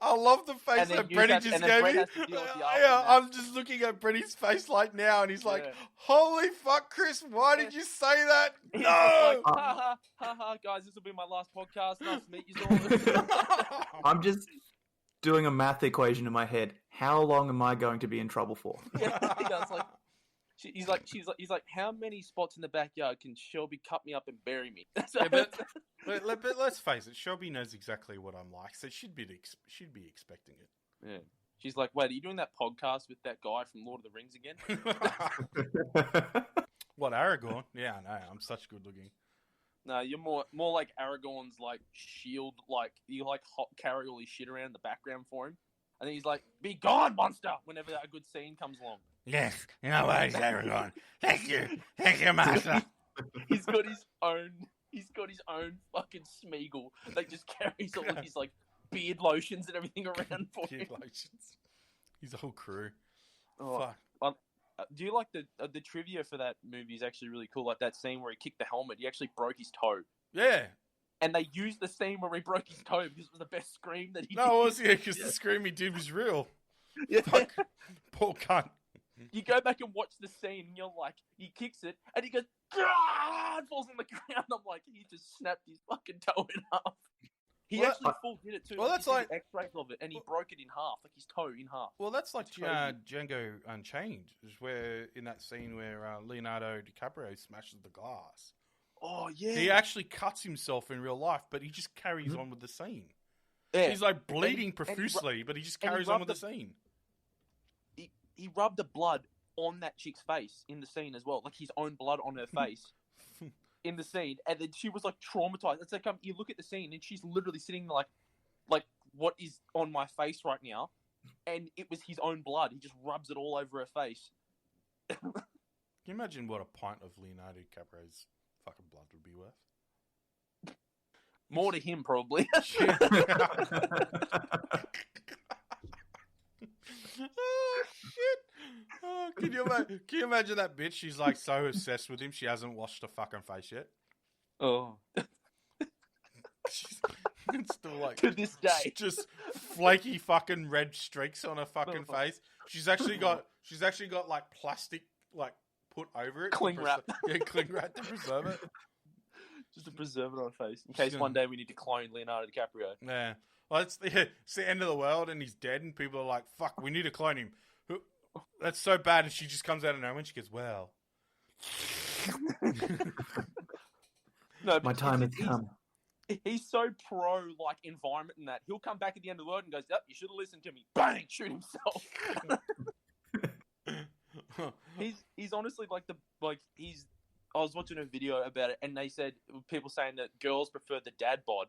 I love the face that Brenny just gave me. Yeah, I'm just looking at Brenny's face like now, and he's like, "Holy fuck, Chris! Why did you say that? He's No!" like, ha ha, guys, this will be my last podcast. Nice to meet you all. I'm just doing a math equation in my head. How long am I going to be in trouble for? Yeah, it's like, he's like, how many spots in the backyard can Shelby cut me up and bury me? Yeah, but let's face it, Shelby knows exactly what I'm like, so she'd be expecting it. Yeah. She's like, wait, are you doing that podcast with that guy from Lord of the Rings again? What, Aragorn? Yeah, I know. I'm such good looking. No, you're more like Aragorn's like shield, like you like carry all his shit around in the background for him. And then he's like, "Be gone, monster!" Whenever a good scene comes along. Yes, you know what, Aragorn. Thank you, master. He's got his own fucking Smeagol that just carries all of his like beard lotions and everything around for him. Beard lotions. His whole crew. Oh, Fuck. do you like the trivia for that movie? Is actually really cool. Like that scene where he kicked the helmet, he actually broke his toe. Yeah. And they used the scene where he broke his toe because it was the best scream that he did. No, it was, because the scream he did was real. Yeah. Fuck. Poor cunt. You go back and watch the scene and you're like, he kicks it and he goes, "Grrrr!" and falls on the ground. I'm like, he just snapped his fucking toe in half. He actually full did it too. Well, that's like X-rays of it, and he broke it in half, like his toe in half. Well, that's like Django Unchained, is where in that scene where Leonardo DiCaprio smashes the glass. Oh yeah. He actually cuts himself in real life, but he just carries on with the scene. Yeah. He's like bleeding profusely, but he just carries on with the scene. He rubbed the blood on that chick's face in the scene as well, like his own blood on her face in the scene, and then she was like traumatized. It's like you look at the scene and she's literally sitting like what is on my face right now, and it was his own blood. He just rubs it all over her face. Can you imagine what a pint of Leonardo DiCaprio's fucking blood would be worth? More to him, probably. Oh shit! Oh, can you imagine that bitch? She's like so obsessed with him, she hasn't washed her fucking face yet. Oh, It's still like to this day, just flaky fucking red streaks on her fucking face. She's actually got like plastic like put over it, Cling wrap. Yeah, cling wrap to preserve it. Just to preserve it on her face in case one day we need to clone Leonardo DiCaprio. Yeah. Well, it's the end of the world and he's dead and people are like, fuck, we need to clone him. That's so bad. And she just comes out of nowhere and she goes, well. No, My time has come. He's so pro like environment and that he'll come back at the end of the world and goes, "Yep, you should have listened to me." Bang, shoot himself. he's honestly like I was watching a video about it and they said people saying that girls prefer the dad bod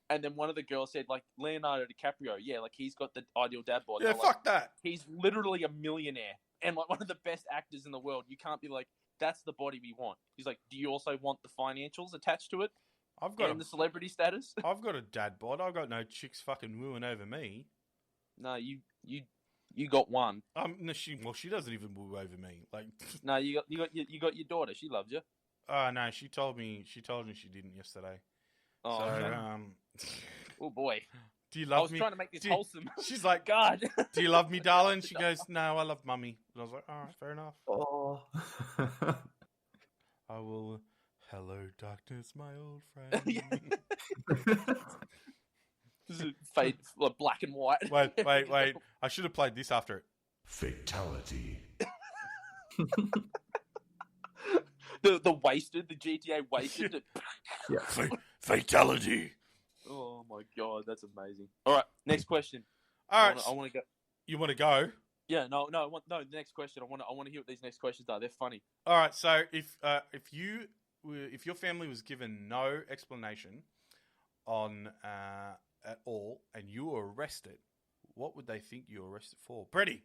And then one of the girls said, like, Leonardo DiCaprio, yeah, like, he's got the ideal dad bod. Yeah, They're fuck like, that. he's literally a millionaire and, like, one of the best actors in the world. You can't be like, that's the body we want. He's like, do you also want the financials attached to it and the celebrity status? I've got a dad bod. I've got no chicks fucking wooing over me. No, you got one. No, she doesn't even woo over me. Like, no, you got your daughter. She loves you. Oh no, she told me she didn't yesterday. Oh, so, okay. Oh boy. Do you love me? I was trying to make this wholesome. She's like, God. Do you love me, darling? She goes, no, I love mummy. And I was like, all right, fair enough. Oh. I will. Hello, darkness, my old friend. This is fade, like, black and white. Wait. I should have played this after it. Fatality. the wasted, the GTA wasted. Yeah. Fatality. Oh my god, that's amazing. All right, next question. All right, I want to go. You want to go? Yeah, no. The next question. I want to hear what these next questions are. They're funny. All right. So if your family was given no explanation on at all, and you were arrested, what would they think you were arrested for? Brady.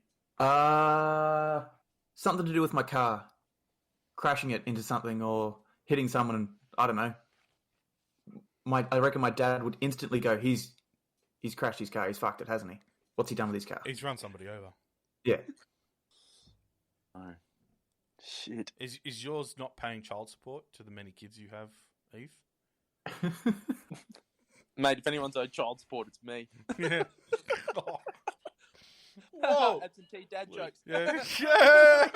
Something to do with my car, crashing it into something or hitting someone. And I don't know. I reckon my dad would instantly go, he's crashed his car. He's fucked it, hasn't he? What's he done with his car? He's run somebody over. Yeah. Oh, shit. Is yours not paying child support to the many kids you have, Eve? Mate, if anyone's owed child support, it's me. Yeah. Oh. Whoa. Absentee dad jokes. Yeah. Yeah.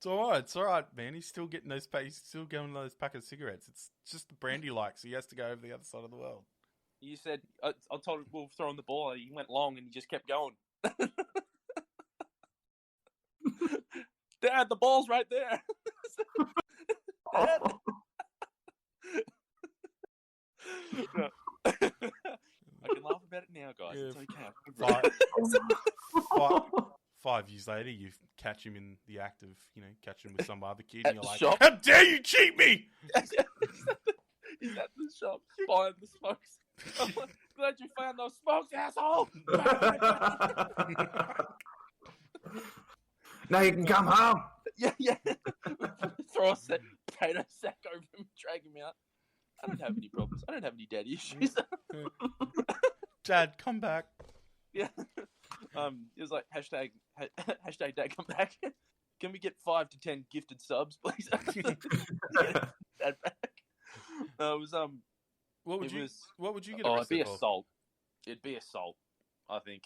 It's all right, man. He's still getting those. He's still going those pack of cigarettes. It's just the brand he likes. He has to go over the other side of the world. You said I told him we'll throw him the ball. He went long and he just kept going. Dad, the ball's right there. Dad. No. I can laugh about it now, guys. Yeah. It's okay. 5 years later, you catch him in the act of, catch him with some other kid, and you're like, shop. "How dare you cheat me!" He's at the shop buying the smokes. I'm like, glad you found those smokes, asshole. Now you can come home. Yeah. Throw a potato sack over him, drag him out. I don't have any problems. I don't have any daddy issues. Dad, come back. Yeah. It was like hashtag dad come back. Can we get 5 to 10 gifted subs, please? Dad back. It was What would you get? Oh, it'd be arrested for? assault. It'd be assault. I think,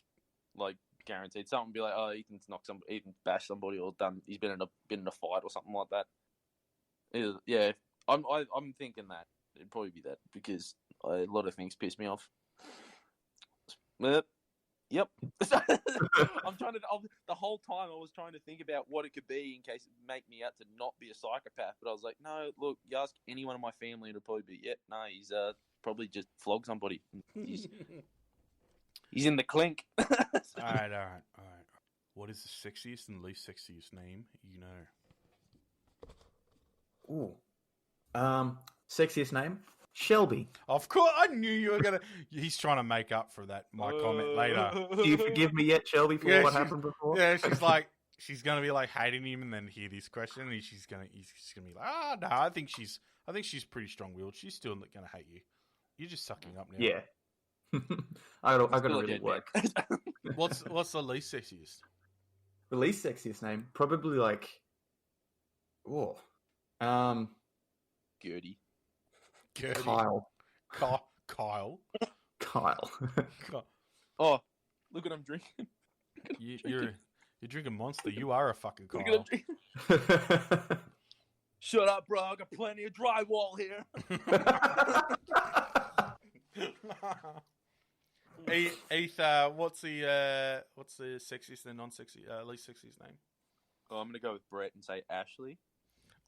like, guaranteed. Something would be like, oh, Ethan's bashed somebody, or done. He's been in a fight or something like that. Yeah, I'm thinking that it'd probably be that, because a lot of things piss me off. Yep. I'm trying to. The whole time I was trying to think about what it could be in case it make me out to not be a psychopath. But I was like, no, look, you ask anyone in my family, it'll probably be, he's probably just flogged somebody. He's in the clink. All right. What is the sexiest and least sexiest name you know? Ooh. Sexiest name? Shelby. Of course, I knew you were gonna. He's trying to make up for my comment later. Do you forgive me yet, Shelby, for what happened before? Yeah, she's gonna be like hating him, and then hear this question, and he's gonna be like, no, I think she's pretty strong-willed. She's still not gonna hate you. You're just sucking up now. Yeah. I got to really work. What's the least sexiest? The least sexiest name? Probably like, Gertie. Kyle. Kyle. Oh, look at him drinking. You're drinking Monster. You are a fucking Kyle. Look at him Shut up, bro. I got plenty of drywall here. Heath, what's the sexiest and non-sexy, least sexiest name? Oh, I'm gonna go with Brett and say Ashley.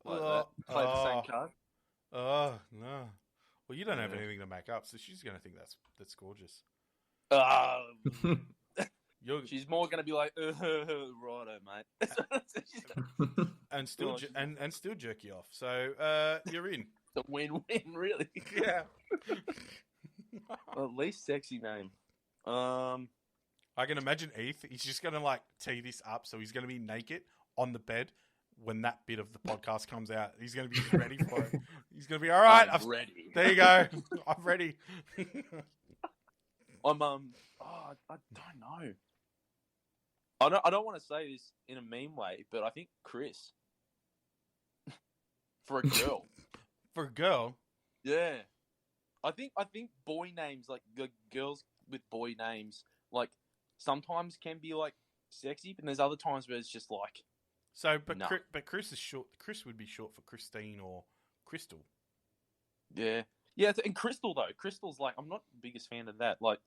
Like that. Play the same card. Oh no! Well, you don't have anything to make up, so she's gonna think that's gorgeous. She's more gonna be like, righto, mate, and still jerk you off. So you're in. a win-win, really. Yeah. Well, least sexy name. I can imagine Heath. He's just going to like tee this up. So he's going to be naked on the bed when that bit of the podcast comes out. He's going to be ready for it. He's going to be, all right. I'm ready. There you go. I'm ready. I'm I don't know. I don't want to say this in a mean way, but I think Chris for a girl. For a girl. Yeah. I think boy names, like the girls with boy names, like sometimes can be like sexy, but there's other times where it's just like So, but no. but Chris is short. Chris would be short for Christine or Crystal. Yeah, and Crystal though. Crystal's like I'm not the biggest fan of that. Like,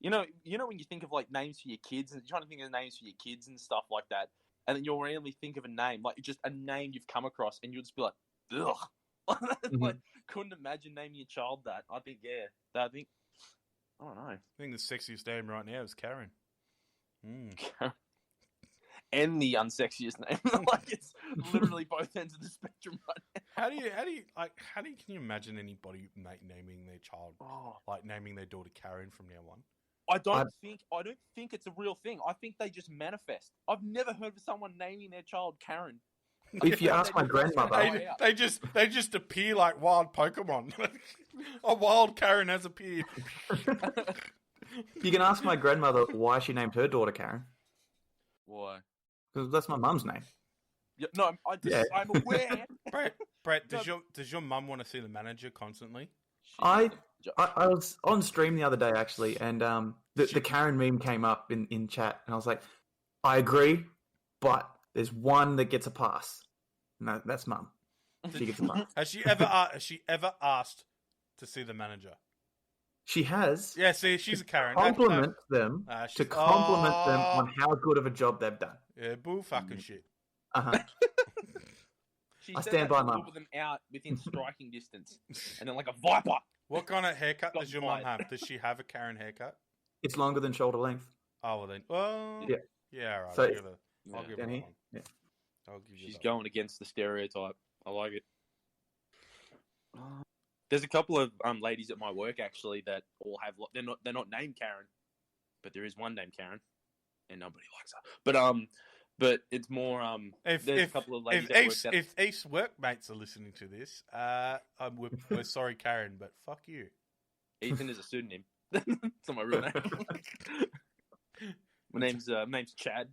you know when you think of like names for your kids and you're trying to think of names for your kids and stuff like that, and then you'll randomly think of a name, like just a name you've come across, and you'll just be like, ugh. Like, couldn't imagine naming your child that. I think I don't know. I think the sexiest name right now is Karen. And the unsexiest name. Like it's literally both ends of the spectrum right now. How can you imagine anybody naming their child, like naming their daughter Karen from now on? I don't think it's a real thing. I think they just manifest. I've never heard of someone naming their child Karen. If you ask my grandmother, They just appear like wild Pokemon. A wild Karen has appeared. you can ask my grandmother why she named her daughter Karen. Why? Because that's my mum's name. Yeah, no, I'm aware. Brett, does your mum want to see the manager constantly? I was on stream the other day actually, and the Karen meme came up in chat, and I was like, I agree, but there's one that gets a pass. No, that's mum. She gets a pass. Has she ever asked to see the manager? She has. Yeah, see, she's a Karen. Compliment them on how good of a job they've done. Yeah, bull fucking shit. Uh-huh. I stand by mum. Them out within striking distance, and then like a viper. What kind of haircut does your mum have? Does she have a Karen haircut? It's longer than shoulder length. Oh well then. Well, yeah, all right. So, I'll give her one. Yeah. She's going against the stereotype. I like it. There's a couple of ladies at my work actually that all have. They're not named Karen, but there is one named Karen, and nobody likes her. But it's more there's a couple of ladies if East's workmates are listening to this, we're sorry, Karen, but fuck you. Ethan is a pseudonym. It's not my real name. My name's Chad.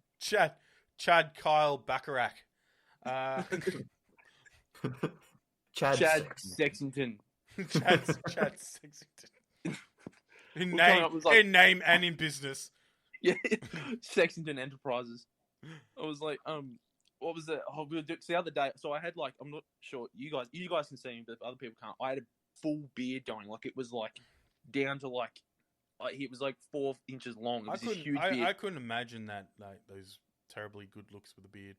Chad Kyle Bacharach. Chad Sexington. Chad Sexington. In name and in business. Yeah, Sexington Enterprises. I was like, what was it? Oh, the other day. So I had like, I'm not sure you guys can see me, but other people can't. I had a full beard going, like it was like down to like it was like 4 inches long. It was this huge beard. I couldn't imagine that, like those terribly good looks with a beard.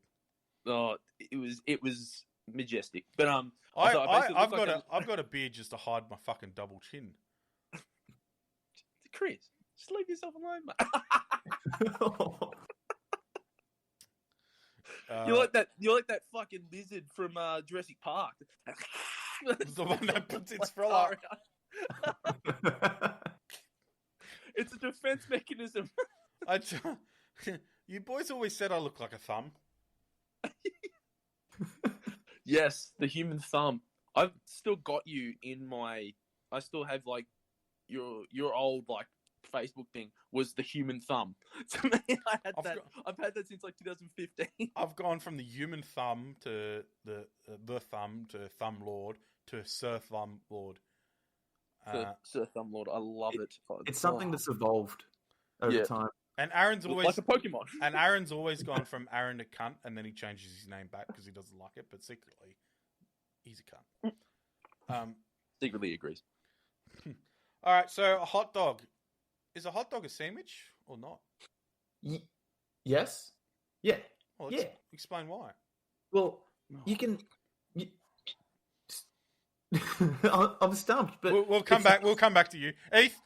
Oh, it was majestic. But I've got a beard just to hide my fucking double chin. Chris, just leave yourself alone, mate. You're like that fucking lizard from Jurassic Park. The one that puts its frill out. It's a defense mechanism. You boys always said I look like a thumb. Yes, the human thumb. I've still got you in my. I still have like your old like Facebook thing was the human thumb. So I've had that since like 2015. I've gone from the human thumb to the thumb to Thumb Lord to Sir Thumb Lord. Sir Thumb Lord, I love it. It's something that's evolved over time. And Aaron's always like a Pokemon. And Aaron's always gone from Aaron to cunt, and then he changes his name back because he doesn't like it, but secretly he's a cunt. Secretly agrees. All right, so a hot dog. Is a hot dog a sandwich or not? Yes. Yeah. Well, let's explain why. Well, you can. I'm stumped, but we'll come back. We'll come back to you, Heath.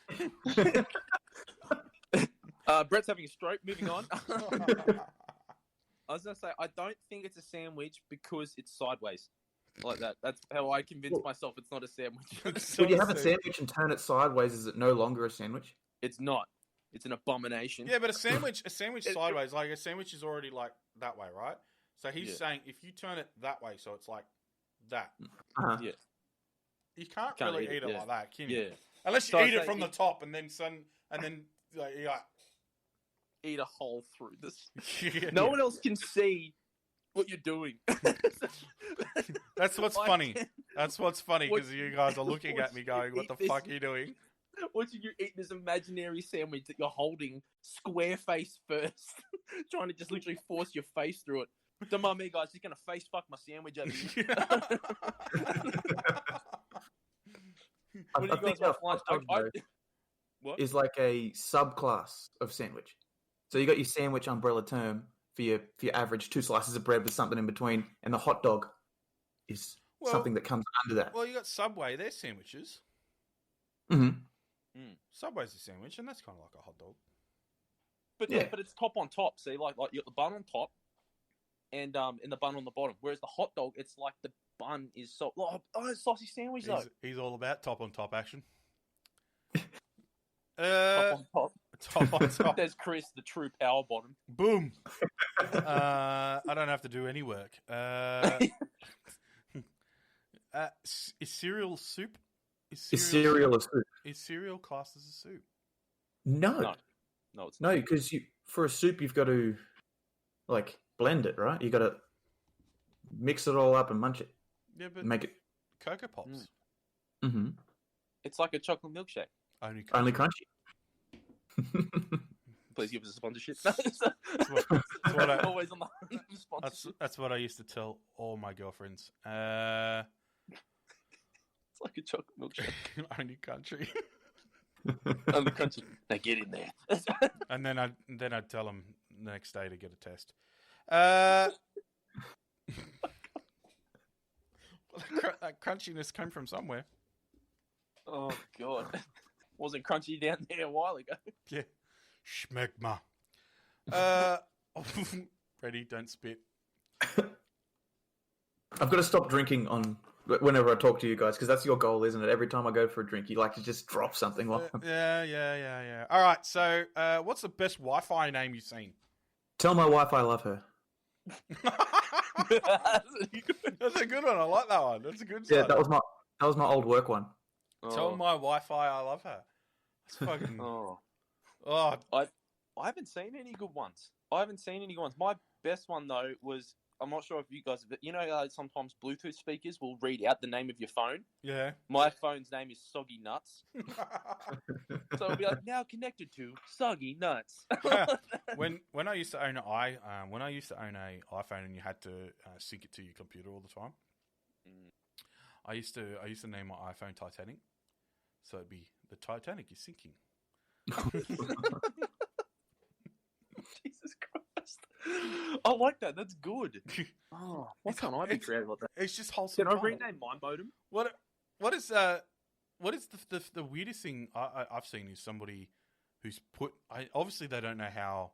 Brett's having a stroke. Moving on. I was gonna say I don't think it's a sandwich because it's sideways. like that. That's how I convince myself it's not a sandwich. When you have a sandwich and turn it sideways, is it no longer a sandwich? It's not. It's an abomination. Yeah, but a sandwich sideways, like a sandwich is already like that way, right? So he's saying if you turn it that way, so it's like that. Yeah. You can't really eat it like that, can you? Yeah. Unless you eat it from the top and then like, you like, eat a hole through this. yeah. No one else can see what you're doing. That's what's funny. That's what's funny because you guys are looking at me going, "What the fuck are you doing?" Watching you eat this imaginary sandwich that you're holding square face first, trying to just literally force your face through it. Don't mind me, guys. Just gonna face fuck my sandwich over here. What do you guys want for lunch? What? Is like a subclass of sandwich. So you got your sandwich umbrella term for your average 2 slices of bread with something in between, and the hot dog is something that comes under that. Well, you got Subway, they're sandwiches. Mm-hmm. Subway's a sandwich, and that's kind of like a hot dog. But but it's top on top. See, like you got the bun on top, and the bun on the bottom. Whereas the hot dog, it's like the bun is so it's sausage sandwich though. He's all about top on top action. Top on top. Top on top. There's Chris, the true power bottom. Boom. I don't have to do any work. Is cereal soup? Is cereal a soup? Is cereal classed as a soup? No, it's not. No, because for a soup you've got to like blend it, right? You got to mix it all up and munch it. Yeah, but make it Cocoa Pops. Mm-hmm. It's like a chocolate milkshake. Only crunchy. Please give us a sponsorship. That's what Always on the hunt for sponsorship. That's what I used to tell all my girlfriends. It's like a chocolate milkshake. Only country. Only country. Now get in there. And then I'd tell them the next day to get a test. That crunchiness came from somewhere. Oh god, wasn't crunchy down there a while ago. Yeah, schmegma. Ready? Don't spit. I've got to stop drinking whenever I talk to you guys because that's your goal, isn't it? Every time I go for a drink, you like to just drop something. Yeah. All right. So, what's the best Wi-Fi name you've seen? Tell my wife I love her. That's a good one. I like that one. That's a good. Yeah, one. that was my old work one. Tell my Wi-Fi I love her. That's fucking. I haven't seen any good ones. My best one though was, I'm not sure if you guys, but you know, sometimes Bluetooth speakers will read out the name of your phone. Yeah. My phone's name is Soggy Nuts. So it'll be like, now connected to Soggy Nuts. When I used to own an iPhone and you had to sync it to your computer all the time, I used to name my iPhone Titanic. So it'd be the Titanic is sinking. Jesus Christ. I like that. That's good. Oh, why can't I be creative like that? It's just wholesome. Can I rename my modem? What is the weirdest thing I've seen is somebody who's put. Obviously, they don't know how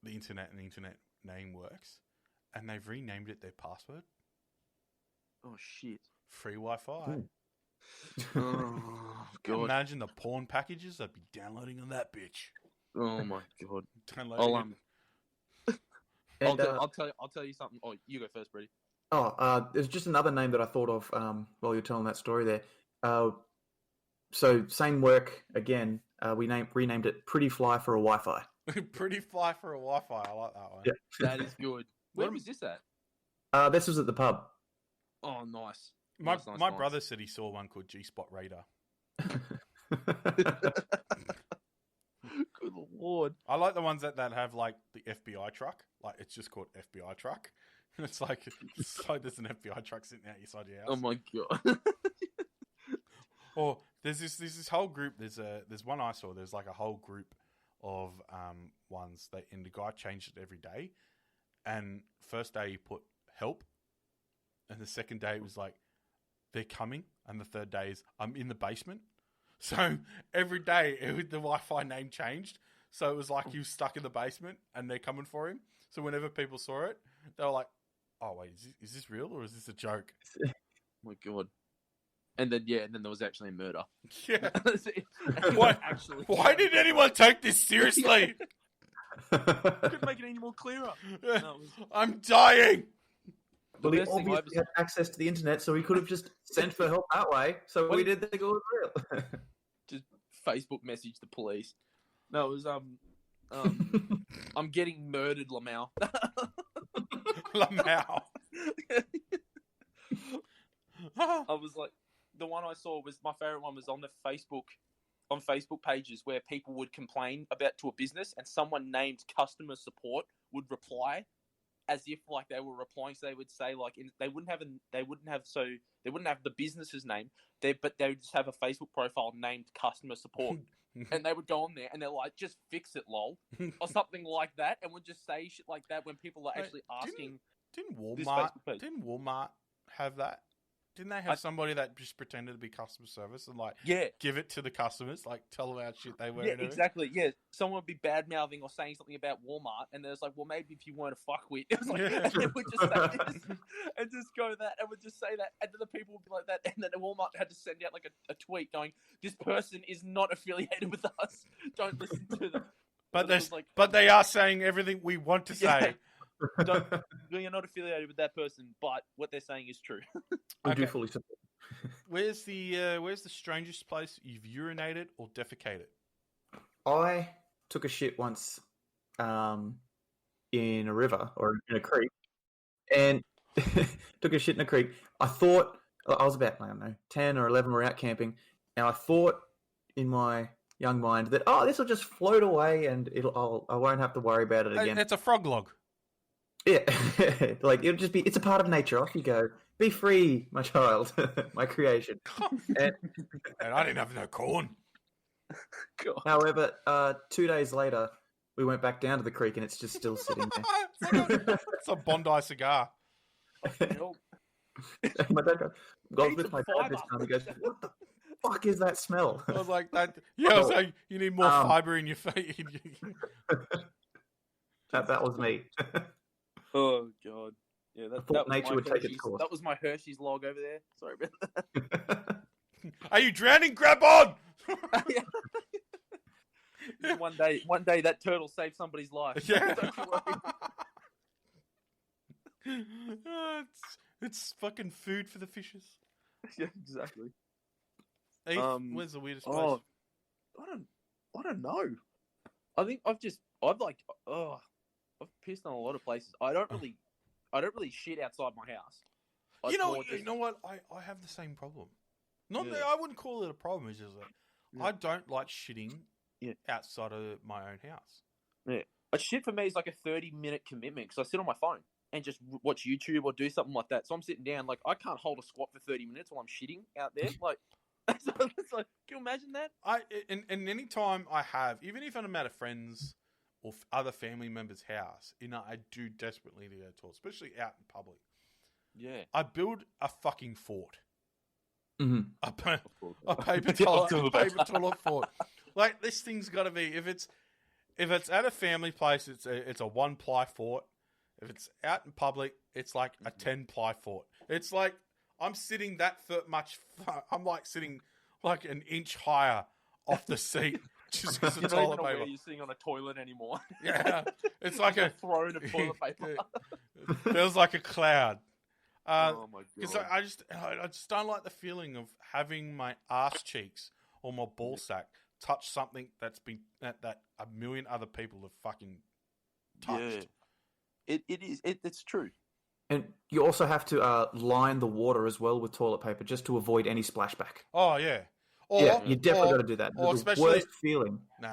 the internet and the internet name works, and they've renamed it their password. Oh shit! Free Wi-Fi. Oh god! Imagine the porn packages I'd be downloading on that bitch. Oh my god! I'll tell you something. Oh, you go first, Brady. There's just another name that I thought of while you're telling that story there. So same work again. We renamed it Pretty Fly for a Wi-Fi. Pretty Fly for a Wi-Fi. I like that one. Yeah. That is good. Where was this at? This was at the pub. Oh, nice. My brother said he saw one called G-Spot Radar. Good lord. I like the ones that have like the FBI truck. Like it's just called FBI truck. And it's like there's an FBI truck sitting out inside your house. Oh my god. Or there's this whole group. There's one I saw. There's like a whole group of ones that, and the guy changed it every day. And first day he put help, and the second day it was like they're coming, and the third day is I'm in the basement. So every day the Wi-Fi name changed. So it was like he was stuck in the basement, and they're coming for him. So whenever people saw it, they were like, oh wait, is this real or is this a joke? Oh my god. And then there was actually a murder. Yeah. Why? Why did anyone take this seriously? Couldn't make it any more clearer. No, it was... I'm dying. Well, he best thing obviously had access to the internet, so he could have just sent for help that way. So we did think it was real. Just Facebook message the police. No, it was I'm getting murdered, Lamau. Lamau. I was like, the one I saw was my favorite one was on Facebook pages where people would complain to a business, and someone named customer support would reply as if like they were replying. So they would say like they wouldn't have the business's name, but they would just have a Facebook profile named customer support. And they would go on there and they're like, just fix it, lol, or something like that, and would just say shit like that when people are actually asking. Didn't this Facebook page. Walmart have that? Didn't they have somebody that just pretended to be customer service and like give it to the customers, like tell them how shit they were? Yeah, exactly. Yeah, someone would be bad mouthing or saying something about Walmart, and there's like, well, maybe if you weren't a fuckwit, it was like, and they would just say this and just go that, and would just say that, and then the people would be like that, and then Walmart had to send out like a tweet going, "This person is not affiliated with us. Don't listen to them." But they are saying everything we want to say. You're not affiliated with that person, but what they're saying is true. We do fully support. Where's the strangest place you've urinated or defecated? I took a shit once in a river or in a creek, and took a shit in a creek. I thought I was about, I don't know, 10 or 11. We're out camping, and I thought in my young mind that this will just float away and I won't have to worry about it again. It's a frog log. Yeah, like it'll just be. It's a part of nature. Off you go. Be free, my child, my creation. And I didn't have no corn. God. However, 2 days later, we went back down to the creek, and it's just still sitting there. It's a Bondi cigar. My dad goes with my dad this time. He goes, "What the fuck is that smell?" I was like, that. Yeah, I was like, you need more fiber in your feet. That was me. Oh god, yeah. That was nature would take its course. That was my Hershey's log over there. Sorry about that. Are you drowning? Grab on. One day that turtle saved somebody's life. Yeah. It's fucking food for the fishes. Yeah, exactly. Heath, where's the weirdest place? I don't know. I think I've pissed on a lot of places. I don't really shit outside my house. You know what? I have the same problem. I wouldn't call it a problem. It's just that I don't like shitting outside of my own house. Yeah, a shit for me is like a 30-minute commitment because I sit on my phone and just watch YouTube or do something like that. So I'm sitting down, like I can't hold a squat for 30 minutes while I'm shitting out there. Like, it's like, can you imagine that? And any time I have, even if I'm at a friend's or other family member's house, I do desperately to go to toilet, especially out in public. Yeah. I build a fucking fort. Mm-hmm. A paper toilet fort. Like, this thing's got to be, if it's at a family place, it's a 1-ply fort. If it's out in public, it's like a 10-ply fort. It's like I'm sitting I'm like sitting like an inch higher off the seat. Just because it's toilet paper. You're sitting on a toilet anymore. Yeah, it's like a throne of toilet paper. It feels like a cloud. Oh my god! Because I just don't like the feeling of having my ass cheeks or my ball sack touch something that's been that a million other people have fucking touched. Yeah. It's true. And you also have to line the water as well with toilet paper just to avoid any splashback. Oh yeah. You definitely got to do that. It's the worst feeling. No,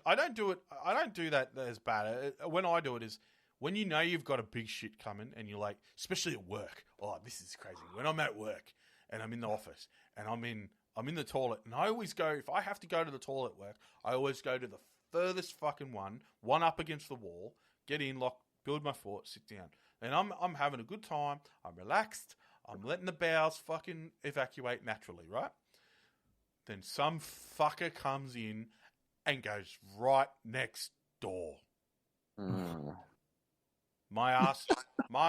I don't do it. I don't do that as bad. When I do it is when you know you've got a big shit coming and you're like, especially at work. Oh, this is crazy. When I'm at work and I'm in the office and I'm in the toilet, and I always go, if I have to go to the toilet at work, I always go to the furthest fucking one up against the wall, get in, lock, build my fort, sit down. And I'm having a good time. I'm relaxed. I'm letting the bowels fucking evacuate naturally, right? Then some fucker comes in and goes right next door. my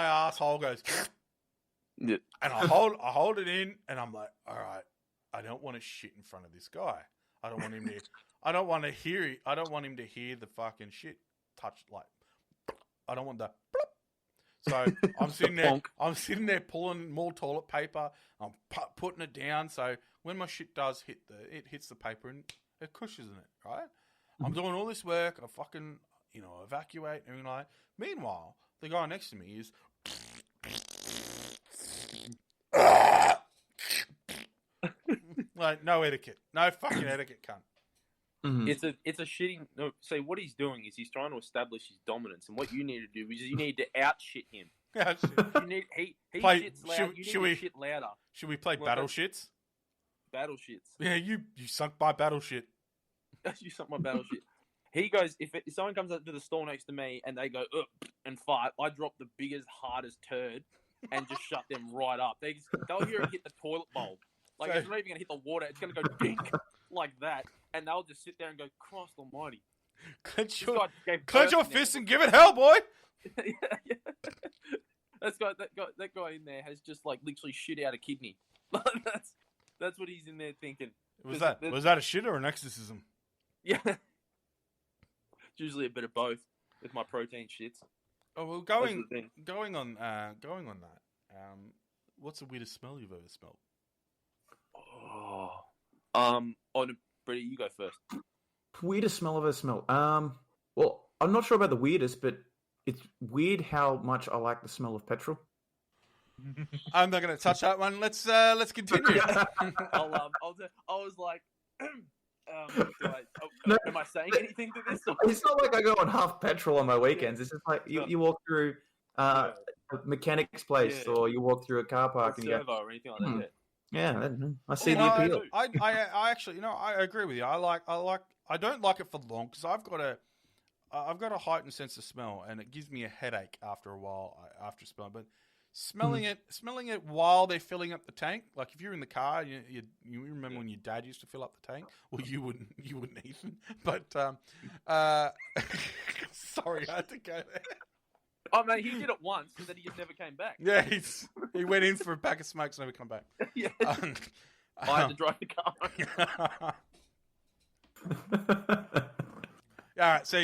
asshole goes, Yeah. and I hold it in, and I'm like, all right, I don't want to shit in front of this guy. I don't want him to hear the fucking shit touch, like, I don't want the So I'm sitting there pulling more toilet paper. I'm putting it down. So when my shit does it hits the paper and it cushions it, right? I'm doing all this work. I fucking, evacuate and everything like that. Meanwhile, the guy next to me is like, no etiquette. No fucking etiquette, cunt. Mhm. It's a shitting. No, so what he's doing is he's trying to establish his dominance, and what you need to do is you need to outshit him. Yeah, shit. You need he Play- shits loud. should You need we- to shit louder. Should we play Well, battle that's- shits? Battle shits. Yeah, you sunk my battle shit. You suck my battle shit. He goes, if someone comes up to the stall next to me and they go up and fart, I drop the biggest, hardest turd and just shut them right up. They'll hear it hit the toilet bowl. Like, So- it's not even going to hit the water. It's going to go dink like that. And they'll just sit there and go, Christ almighty. Clench This your, guy gave clench birth your in there. fist and give it hell, boy. Yeah. That guy in there has just, like, literally shit out a kidney. That's what he's in there thinking. Was There's- that a shit or an exorcism? Yeah. It's usually a bit of both with my protein shits. Oh well, That's the thing. going on that. What's the weirdest smell you've ever smelled? Brady, you go first. Weirdest smell I've ever smelled. Well, I'm not sure about the weirdest, but it's weird how much I like the smell of petrol. I'm not going to touch that one. Let's continue. I was like, No. am I saying anything to this? Or? It's not like I go on half petrol on my weekends. It's just like you walk through a mechanic's place, or you walk through a car park and you go, Servo or anything like that. yeah, I see the No, appeal. I actually, I agree with you. I don't like it for long because I've got a heightened sense of smell, and it gives me a headache after a while after smelling. But smelling it while they're filling up the tank, like if you're in the car, you remember when your dad used to fill up the tank? Well, you wouldn't even. But sorry, I had to go there. Oh man, he did it once, and then he just never came back. Yeah, he went in for a pack of smokes and never come back. Yeah. I had to drive the car. All right, so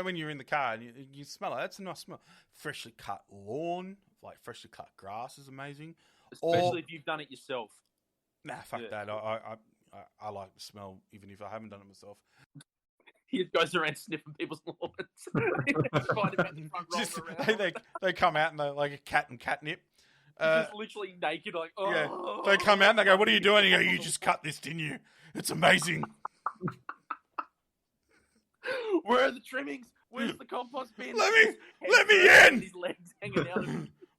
when you're in the car and you smell it, that's a nice smell. Freshly cut lawn, like freshly cut grass is amazing. Especially if you've done it yourself. Nah, fuck Yeah. that. I like the smell even if I haven't done it myself. He just goes around sniffing people's lawns. Find him at the front, rolling Just, around. they come out and they're like a cat and catnip. Just literally naked, like, oh. Yeah, they come out and they go, "What are you doing?" You go, "You just cut this, didn't you? It's amazing." Where are the trimmings? Where's the compost bin? Let His me head in! His legs hanging out.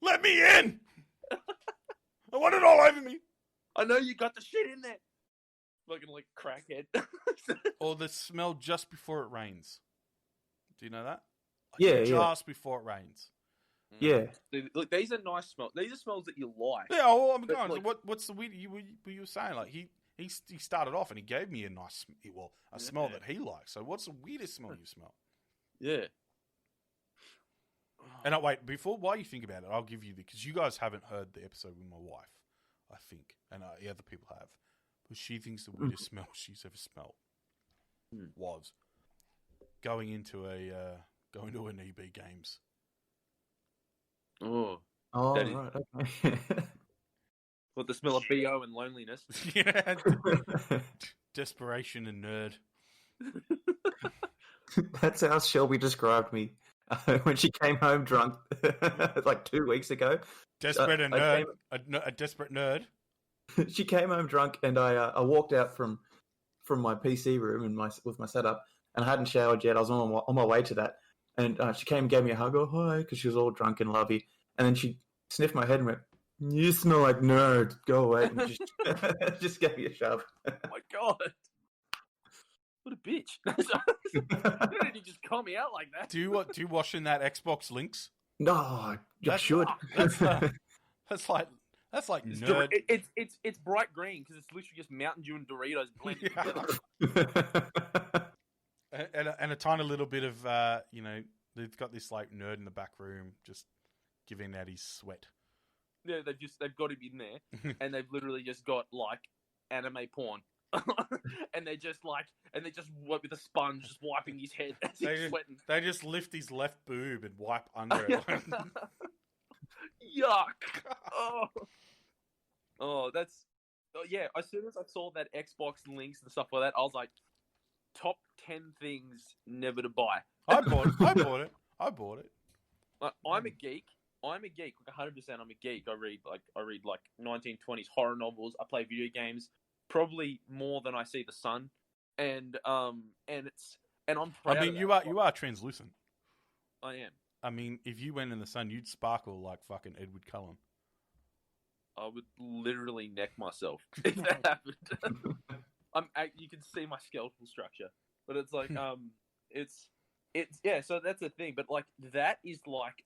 Let me in. I want it all over me. I know you got the shit in there. Looking like crackhead. Or the smell just before it rains. Do you know that? Yeah. Just before it rains. Yeah. Look, these are nice smells. These are smells that you like. Yeah, well, I'm But, going. like- What's the weird? You were saying like he started off and he gave me a smell that he likes. So what's the weirdest smell you smell? Yeah. And while you think about it, I'll give you because you guys haven't heard the episode with my wife, I think, and the other people have, but she thinks the weirdest smell she's ever smelled was going into an EB Games. Oh. Oh, That is- right. Okay. What, the smell of BO and loneliness? Yeah, desperation and nerd. That's how Shelby described me when she came home drunk like 2 weeks ago. Desperate and I nerd. A desperate nerd. She came home drunk, and I walked out from my PC room and with my setup, and I hadn't showered yet. I was on my way to that, and she came and gave me a hug. Oh, hi, because she was all drunk and lovey, and then she sniffed my head and went, "You smell like nerd. Go away." And just gave me a shove. Oh my god. What a bitch. Why did he just call me out like that? Do you wash in that Xbox links? No, I That's- should. That's like It's, nerd. it's bright green because it's literally just Mountain Dew and Doritos blended Yeah. together. And a tiny little bit of the They've got this like nerd in the back room just giving out his sweat. Yeah, they've got him in there, and they've literally just got like anime porn, and they just with a sponge just wiping his head as he's sweating. They just lift his left boob and wipe under it. Yuck! Yeah. As soon as I saw that Xbox links and stuff like that, I was like, top 10 things never to buy. I bought it. Like, I'm a geek. Like 100%. I'm a geek. I read like 1920s horror novels. I play video games probably more than I see the sun, and I'm proud. I mean, you are translucent. I am. I mean, if you went in the sun, you'd sparkle like fucking Edward Cullen. I would literally neck myself if that happened. You can see my skeletal structure, but it's like it's yeah. So that's the thing. But like that is like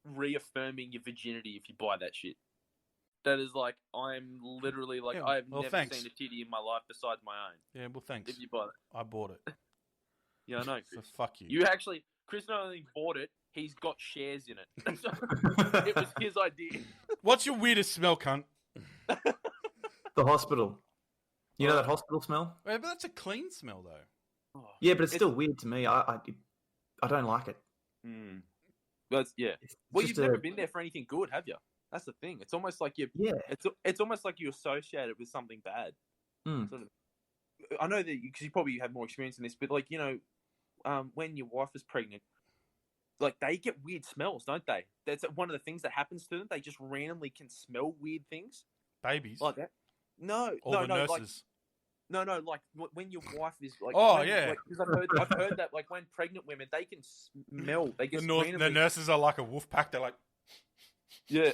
reaffirming your virginity if you buy that shit. That is like I'm literally like I've never seen a titty in my life besides my own. Yeah, well, thanks. If you buy it, I bought it. Yeah, I know, Chris. So fuck you. You actually, Chris not only bought it, he's got shares in it. So it was his idea. What's your weirdest smell, cunt? The hospital. You know that hospital smell? Yeah, but that's a clean smell, though. Oh, Yeah, but it's still weird to me. I don't like it. That's yeah. It's Well, just you've never been there for anything good, have you? That's the thing. It's almost like you. Yeah. It's almost like you associate it with something bad. Sort of. I know that because you probably have more experience in this, but like when your wife is pregnant, like they get weird smells, don't they? That's one of the things that happens to them. They just randomly can smell weird things. Babies. Like that? No, nurses. Like when your wife is like. Oh, yeah. Because I've heard that like when pregnant women they can smell. They get The nurses are like a wolf pack. They're like, yeah,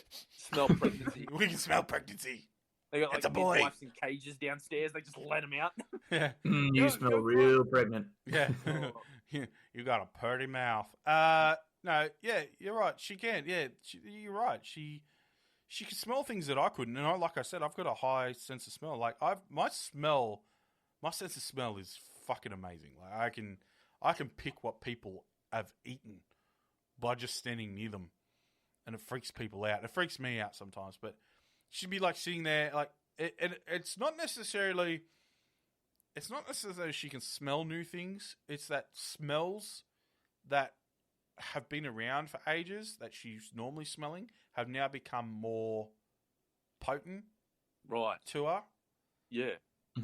smell pregnancy. we can smell pregnancy. They got like It's a boy. midwives in cages downstairs. They just let them out. Yeah. You smell real pregnant. Yeah. You got a purty mouth. No, yeah, you're right. She can. Yeah, you're right. She can smell things that I couldn't. And like I said, I've got a high sense of smell. Like my sense of smell is fucking amazing. Like I can pick what people have eaten by just standing near them, and it freaks people out. It freaks me out sometimes, but she'd be like sitting there, like it's not necessarily she can smell new things. It's that smells that have been around for ages that she's normally smelling have now become more potent, Right. to her. Yeah.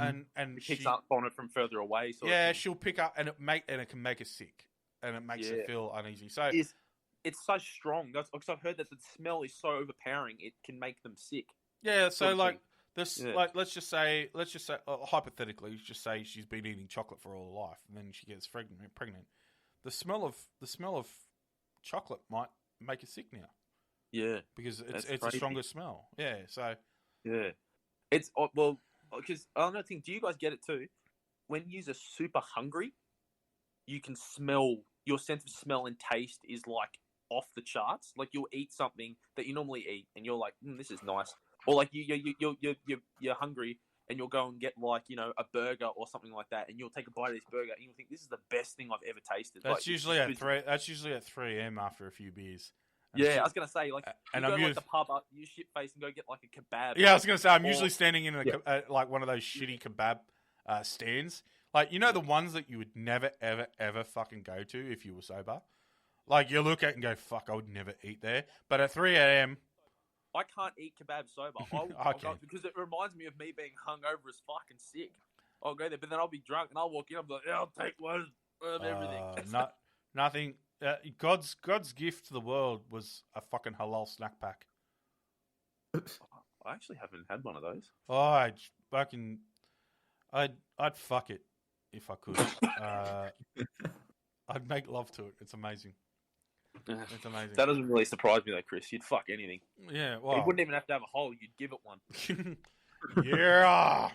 And It picks up on it from further away. Sort of yeah, thing. she'll pick up and it can make her sick and it makes her feel uneasy. So It's so strong. That's because I've heard that the smell is so overpowering it can make them sick. yeah, so sort of like thing. this, Yeah. like let's just say hypothetically, just say she's been eating chocolate for all her life, and then she gets pregnant. The smell of chocolate might make her sick now Yeah. because That's it's a crazy. stronger smell. Yeah, so Yeah. It's well because another thing. Do you guys get it too? When you're super hungry, you can smell. Your sense of smell and taste is like off the charts. Like you'll eat something that you normally eat, and you're like, "This is nice." Or like you're hungry, and you'll go and get like a burger or something like that, and you'll take a bite of this burger, and you'll think this is the best thing I've ever tasted. that's Like, usually at 3. That's usually at 3 a.m. after a few beers. And Yeah, I was gonna say like and you go I'm to like used- the pub up, you shit face and go get like a kebab. Yeah, I was gonna say I'm Or- usually standing in like one of those shitty kebab stands, like the ones that you would never ever ever fucking go to if you were sober. Like you look at it and go, "Fuck, I would never eat there." But at 3 a.m., I can't eat kebab sober. I I'll go, can. because it reminds me of me being hungover as fucking sick. I'll go there, but then I'll be drunk and I'll walk in. I'm like, I'll take one of everything. nothing. God's gift to the world was a fucking halal snack pack. I actually haven't had one of those. Oh, I'd fuck it if I could. I'd make love to it. It's amazing. It's amazing. That doesn't really surprise me though, Chris. You'd fuck anything. Yeah, You well, wouldn't even have to have a hole. You'd give it one. yeah.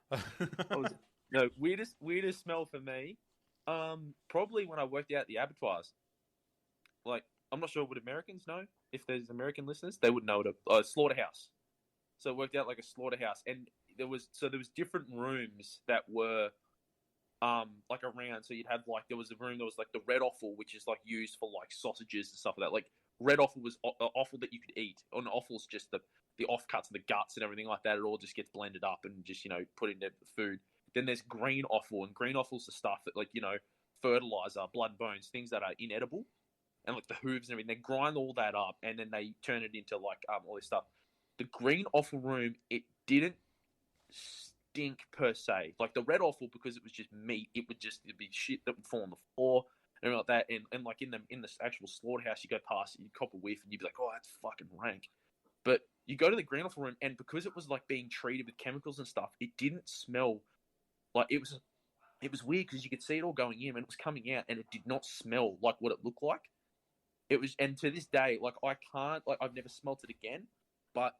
What was it? No, weirdest smell for me. Probably when I worked out at the abattoirs. Like, I'm not sure would Americans know. If there's American listeners, they would know it. A slaughterhouse. So it worked out like a slaughterhouse, and there was different rooms that were like around. So you'd have like there was a room that was like the red offal, which is like used for like sausages and stuff like that. Like red offal was offal that you could eat. On offal's just the offcuts and the guts and everything like that. It all just gets blended up and just put into food. Then there's green offal, and green offal's the stuff that fertilizer, blood and bones, things that are inedible, and like the hooves and everything. They grind all that up and then they turn it into like all this stuff. The green offal room, it didn't stink per se. Like the red offal, because it was just meat, it'd be shit that would fall on the floor and everything like that. And like in the actual slaughterhouse, you go past it, you'd cop a whiff, and you'd be like, oh, that's fucking rank. But you go to the green offal room, and because it was like being treated with chemicals and stuff, it didn't smell like it was. It was weird because you could see it all going in, and it was coming out, and it did not smell like what it looked like. It was, and to this day, like I can't, like I've never smelt it again, but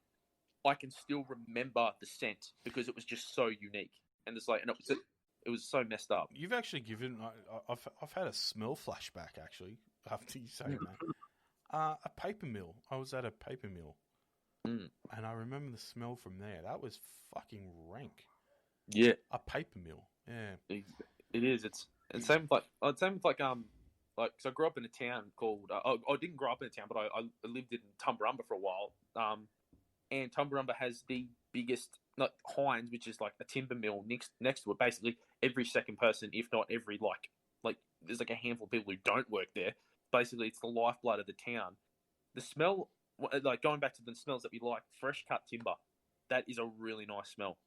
I can still remember the scent because it was just so unique, and it's like, and it was so messed up. You've actually given. I've had a smell flashback actually after you say that. A paper mill. I was at a paper mill, and I remember the smell from there. That was fucking rank. Yeah, a paper mill. Yeah, it is. It's same with so I grew up in a town called. I didn't grow up in a town, but I lived in Tumbarumba for a while. And Tumbarumba has the biggest, like Hines, which is like a timber mill next to it. Basically, every second person, if not every like there's like a handful of people who don't work there. Basically, it's the lifeblood of the town. The smell, like going back to the smells that we like, fresh cut timber, that is a really nice smell.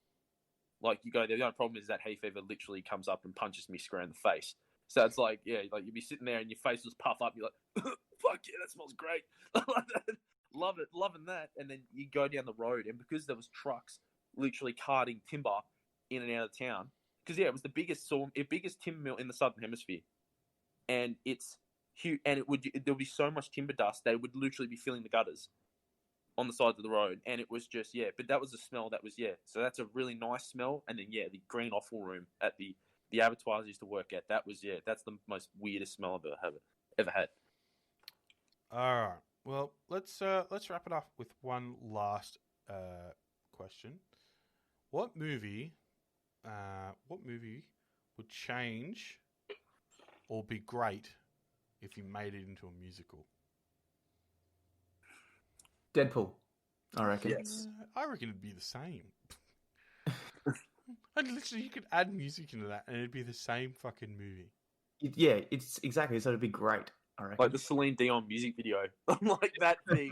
Like you go there, the only problem is that hay fever literally comes up and punches me square in the face. So it's like, yeah, like you'd be sitting there and your face was puff up. You're like, fuck yeah, that smells great. Love it, loving that. And then you go down the road, and because there was trucks literally carting timber in and out of town, because yeah, it was the biggest timber mill in the southern hemisphere, and it's huge. And there'll be so much timber dust they would literally be filling the gutters on the sides of the road, and it was just But that was the smell. That was So that's a really nice smell. And then the green offal room at the abattoirs I used to work at. That was That's the most weirdest smell I've ever had. All right. Well, let's wrap it up with one last question. What movie would change or be great if you made it into a musical? Deadpool, I reckon. Yes. I reckon it'd be the same. And literally, you could add music into that, and it'd be the same fucking movie. Yeah, it's exactly. So it'd be great, I reckon. Like the Celine Dion music video. I'm like that thing.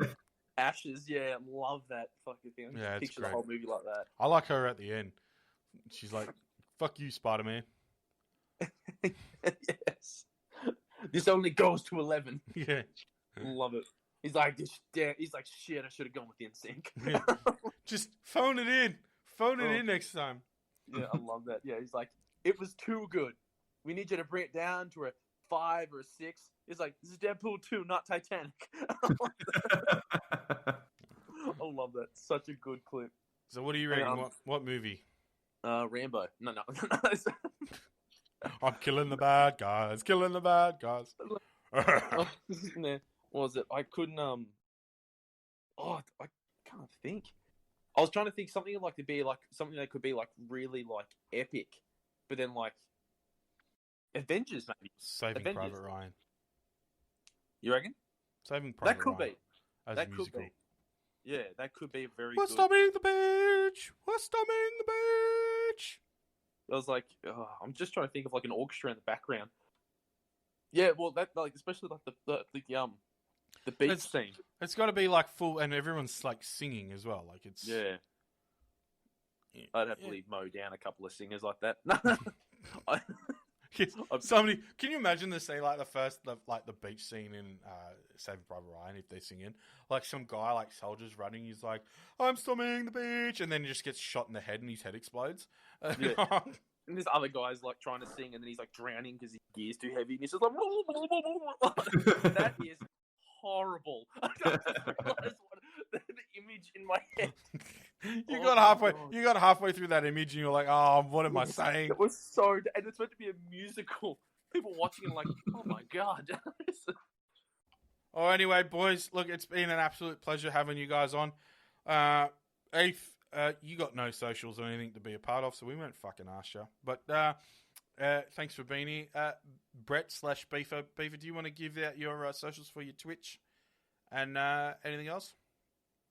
Ashes, yeah, love that fucking thing. Yeah, it's picture great. the whole movie like that. I like her at the end. She's like, "Fuck you, Spider-Man." Yes. This only goes to 11. Yeah. Love it. He's like, shit, I should have gone with NSYNC. Yeah. Just phone it in. Phone it in next time. Yeah, I love that. Yeah, he's like, it was too good. We need you to bring it down to a 5 or a 6. He's like, this is Deadpool 2, not Titanic. I love that. Such a good clip. So what do you reckon? What movie? Rambo. No. I'm killing the bad guys. Killing the bad guys. What was it? I couldn't. I can't think. I was trying to think something like to be like something that could be like really like epic, but then like Avengers maybe. Saving Avengers. Private Ryan. You reckon? Saving Private That could Ryan. be. As That a could musical. be. Yeah, that could be a very We're good. storming the beach. We're storming the beach. I was like, I'm just trying to think of like an orchestra in the background. Yeah, well, that like especially like the beach scene. It's got to be like full, and everyone's like singing as well. Like it's Yeah. Yeah. I'd have to leave Mo down a couple of singers like that. Somebody, can you imagine the scene like the beach scene in Saving Private Ryan if they sing in like some guy like soldiers running, he's like, I'm storming the beach, and then he just gets shot in the head and his head explodes. Yeah. And this other guy's like trying to sing, and then he's like drowning because his gear's too heavy, and he's just like, that is horrible. I just realized the image in my head. You got halfway through that image, and you're like, oh, what am I saying? It was so, and it's meant to be a musical. People watching it like, oh my god. Oh, anyway, boys, look, it's been an absolute pleasure having you guys on. Heath, you got no socials or anything to be a part of, so we won't fucking ask you. But Thanks for being here. Brett/Beefer. Beefer, do you want to give out your socials for your Twitch and anything else?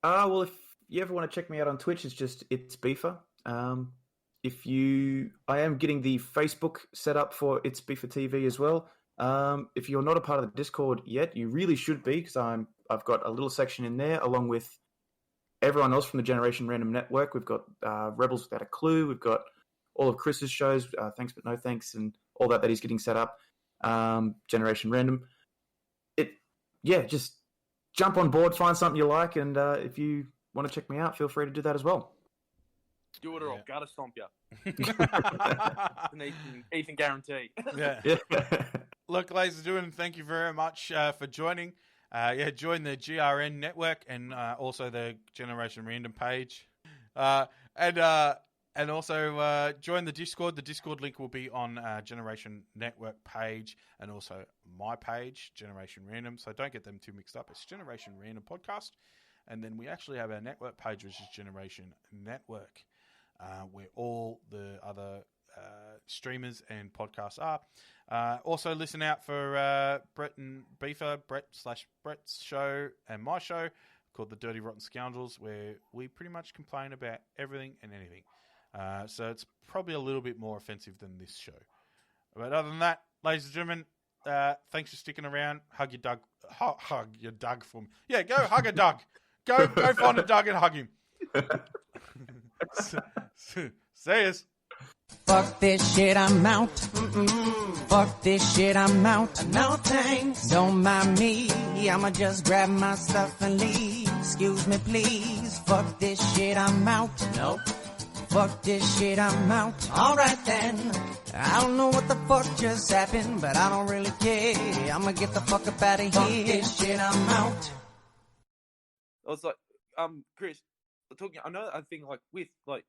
Well, if you ever want to check me out on Twitch, it's Beefer. I am getting the Facebook set up for It's Beefer TV as well. If you're not a part of the Discord yet, you really should be, because I've got a little section in there along with everyone else from the Generation Random Network. We've got Rebels Without a Clue. We've got all of Chris's shows, Thanks But No Thanks, and all that he's getting set up. Generation Random. Just jump on board, find something you like, and if you want to check me out, feel free to do that as well. Do it or I'll gutter stomp you. Ethan guarantee. Yeah. Look, ladies and gentlemen, thank you very much for joining. Join the GRN network and also the Generation Random page. And also join the Discord. The Discord link will be on Generation Network page and also my page, Generation Random. So don't get them too mixed up. It's Generation Random Podcast. And then we actually have our network page, which is Generation Network, where all the other streamers and podcasts are. Also, listen out for Brett and Beefer, Brett/Brett's show and my show called The Dirty Rotten Scoundrels, where we pretty much complain about everything and anything. So it's probably a little bit more offensive than this show. But other than that, ladies and gentlemen, thanks for sticking around. Hug your Doug. Hug your Doug for me. Yeah, go hug a Doug. Go find a Doug and hug him. Say us. Fuck this shit, I'm out. Fuck this shit, I'm out. No thanks. Don't mind me. I'ma just grab my stuff and leave. Excuse me, please. Fuck this shit, I'm out. Nope. Fuck this shit, I'm out. Alright then. I don't know what the fuck just happened, but I don't really care. I'ma get the fuck up out of here. Fuck this shit, I'm out. I was like, Chris, talking. I know. I think like with like,